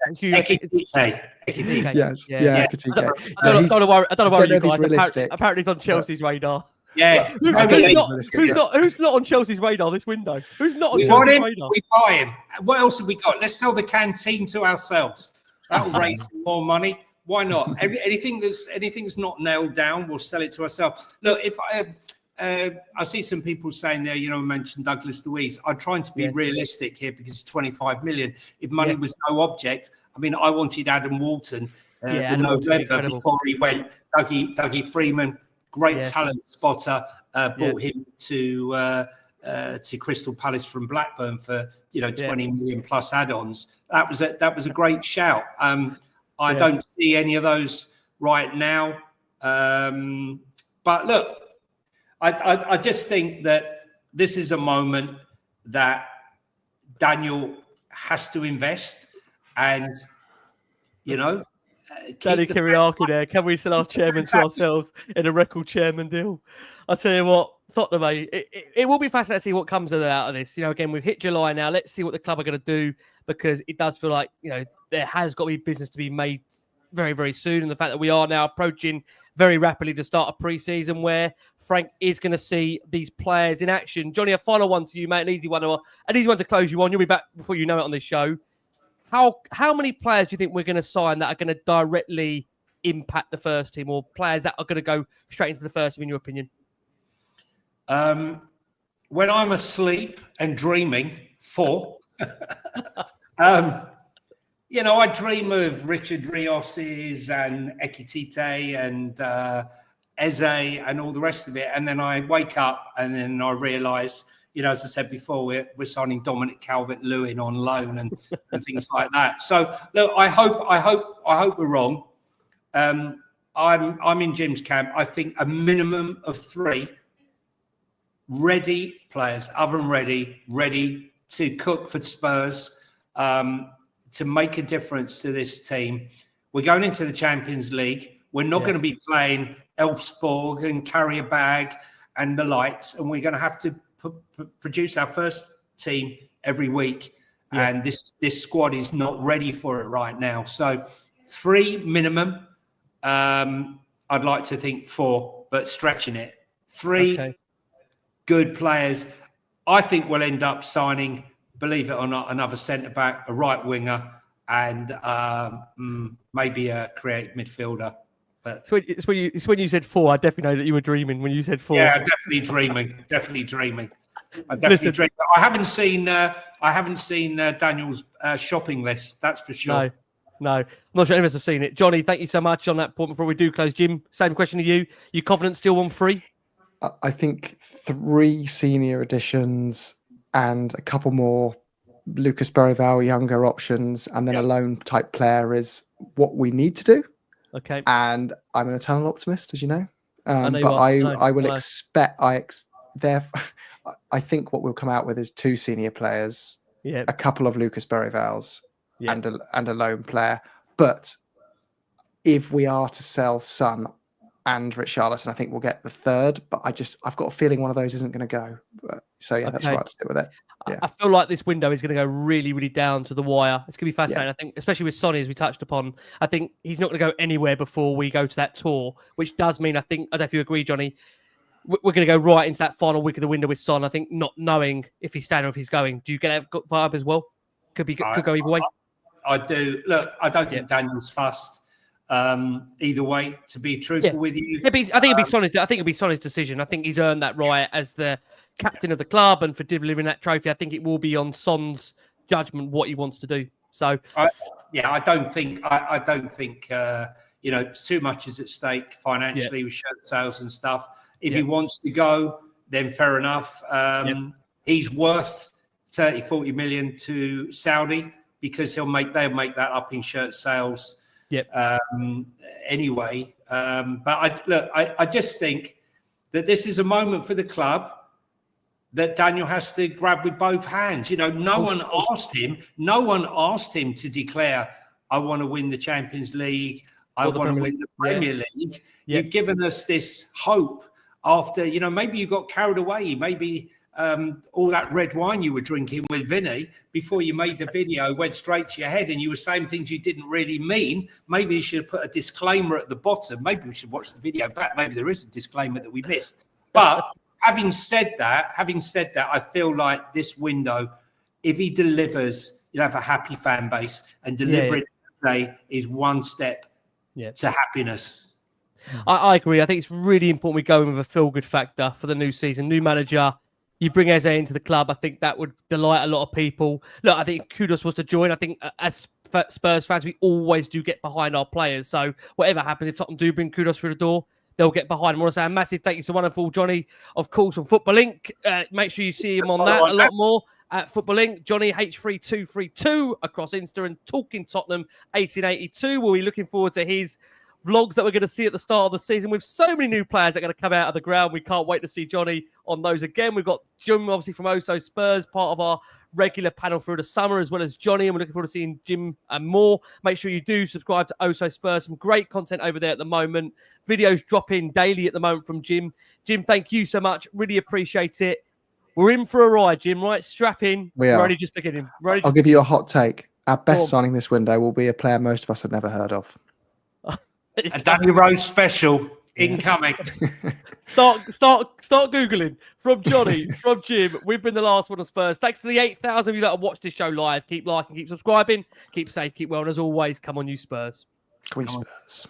Yes. Yeah. Ekitike. I don't worry, you guys. Realistic, apparently he's on Chelsea's radar. Yeah. Who's not on Chelsea's radar this window? Who's not on Chelsea's radar? We buy him. What else have we got? Let's sell the canteen to ourselves. That'll raise some more money. Why not? Anything that's not nailed down, we'll sell it to ourselves. Look, if I see some people saying there, I mentioned Douglas Luiz. I'm trying to be realistic here because it's 25 million. If money was no object, I wanted Adam Walton in November before he went. Dougie Freeman, great talent spotter, brought him to Crystal Palace from Blackburn for 20 million plus add-ons. That was a great shout. I don't see any of those right now. But look, I just think that this is a moment that Daniel has to invest, and Danny Kiriaki there. Can we sell our chairman to ourselves in a record chairman deal? I'll tell you what, Tottenham, it will be fascinating to see what comes out of this. Again, we've hit July now. Let's see what the club are going to do, because it does feel like, there has got to be business to be made very, very soon. And the fact that we are now approaching very rapidly the start of pre-season, where Frank is going to see these players in action. Johnny, a final one to you, mate. An easy one to close you on. You'll be back before you know it on this show. How many players do you think we're going to sign that are going to directly impact the first team, or players that are going to go straight into the first team, in your opinion? When I'm asleep and dreaming, 4. I dream of Richard Rios's and Ekitike and Eze and all the rest of it. And then I wake up and then I realise, as I said before, we're signing Dominic Calvert-Lewin on loan and things like that. So look, I hope we're wrong. I'm in Jim's camp. I think a minimum of 3 ready players, oven ready to cook for Spurs, to make a difference to this team. We're going into the Champions League. We're not going to be playing Elfsborg and carry a bag and the likes, and we're going to have to produce our first team every week. And this squad is not ready for it right now. So 3 minimum. I'd like to think 4, but stretching it. 3 good players. I think we'll end up signing, believe it or not, another centre-back, a right winger, and maybe a creative midfielder. But it's when you said 4. I definitely know that you were dreaming when you said 4. Yeah, definitely dreaming. I definitely dream. I haven't seen Daniel's shopping list. That's for sure. No, I'm not sure any of us have seen it. Johnny, thank you so much on that point. Before we do close, Jim, same question to you. You confident still on 3? I think 3 senior additions and a couple more Lucas Berrival younger options, and then a loan type player is what we need to do. Okay. And I'm an eternal optimist, as you know. I will expect. I think what we'll come out with is 2 senior players, a couple of Lucas Berrivals, and a loan player. But if we are to sell Son and Richarlison, I think we'll get the 3rd. But I've got a feeling one of those isn't going to go. That's why I'll stick with it. Yeah. I feel like this window is going to go really, really down to the wire. It's going to be fascinating. I think, especially with Sonny, as we touched upon, I think he's not going to go anywhere before we go to that tour, which does mean, I don't know if you agree, Johnny, we're going to go right into that final week of the window with Son. I think not knowing if he's staying or if he's going. Do you get that vibe as well? Could go either way. I do. Look, I don't think Daniel's fussed either way, to be truthful with you. I think it'd be Sonny's decision. I think he's earned that right as the captain of the club, and for delivering that trophy, I think it will be on Son's judgment what he wants to do. So, I don't think too much is at stake financially with shirt sales and stuff. If he wants to go, then fair enough. He's worth 30-40 million to Saudi. because they'll make that up in shirt sales. Yep. Anyway, but I just think that this is a moment for the club that Daniel has to grab with both hands. You know, no one asked him to declare, I want to win the Champions League, I want to win the Premier League. Yeah. You've given us this hope after, you know, maybe you got carried away, maybe all that red wine you were drinking with Vinny before you made the video went straight to your head and you were saying things you didn't really mean. Maybe you should have put a disclaimer at the bottom. Maybe we should watch the video back. Maybe there is a disclaimer that we missed. But having said that, I feel like this window, if he delivers, you'll have a happy fan base, and delivering today is one step to happiness. I agree. I think it's really important we go in with a feel-good factor for the new season. New manager, you bring Eze into the club. I think that would delight a lot of people. Look, I think Kudus was to join. I think as Spurs fans, we always do get behind our players. So whatever happens, if Tottenham do bring Kudus through the door, they'll get behind him. I want to say a massive thank you to wonderful Johnny, of course, on Football Link. Make sure you see him on that a lot more at Football Link. Johnny H3232 across Insta, and Talking Tottenham 1882. We'll be looking forward to his vlogs that we're going to see at the start of the season with so many new players that are going to come out of the ground. We can't wait to see Johnny on those again. We've got Jim, obviously, from Oh So Spurs, part of our regular panel through the summer, as well as Johnny, and we're looking forward to seeing Jim and more. Make sure you do subscribe to Oh So Spurs. Some great content over there at the moment. Videos dropping daily at the moment from Jim. Jim, thank you so much. Really appreciate it. We're in for a ride, Jim, right? Strap in. We're only just beginning. I'll give you a hot take. Our best signing this window will be a player most of us have never heard of. A Danny Rose special incoming. Start Googling. From Johnny, from Jim. We've been the last one of Spurs. Thanks to the 8,000 of you that have watched this show live. Keep liking, keep subscribing, keep safe, keep well. And as always, come on, you Spurs. Come on, you Spurs.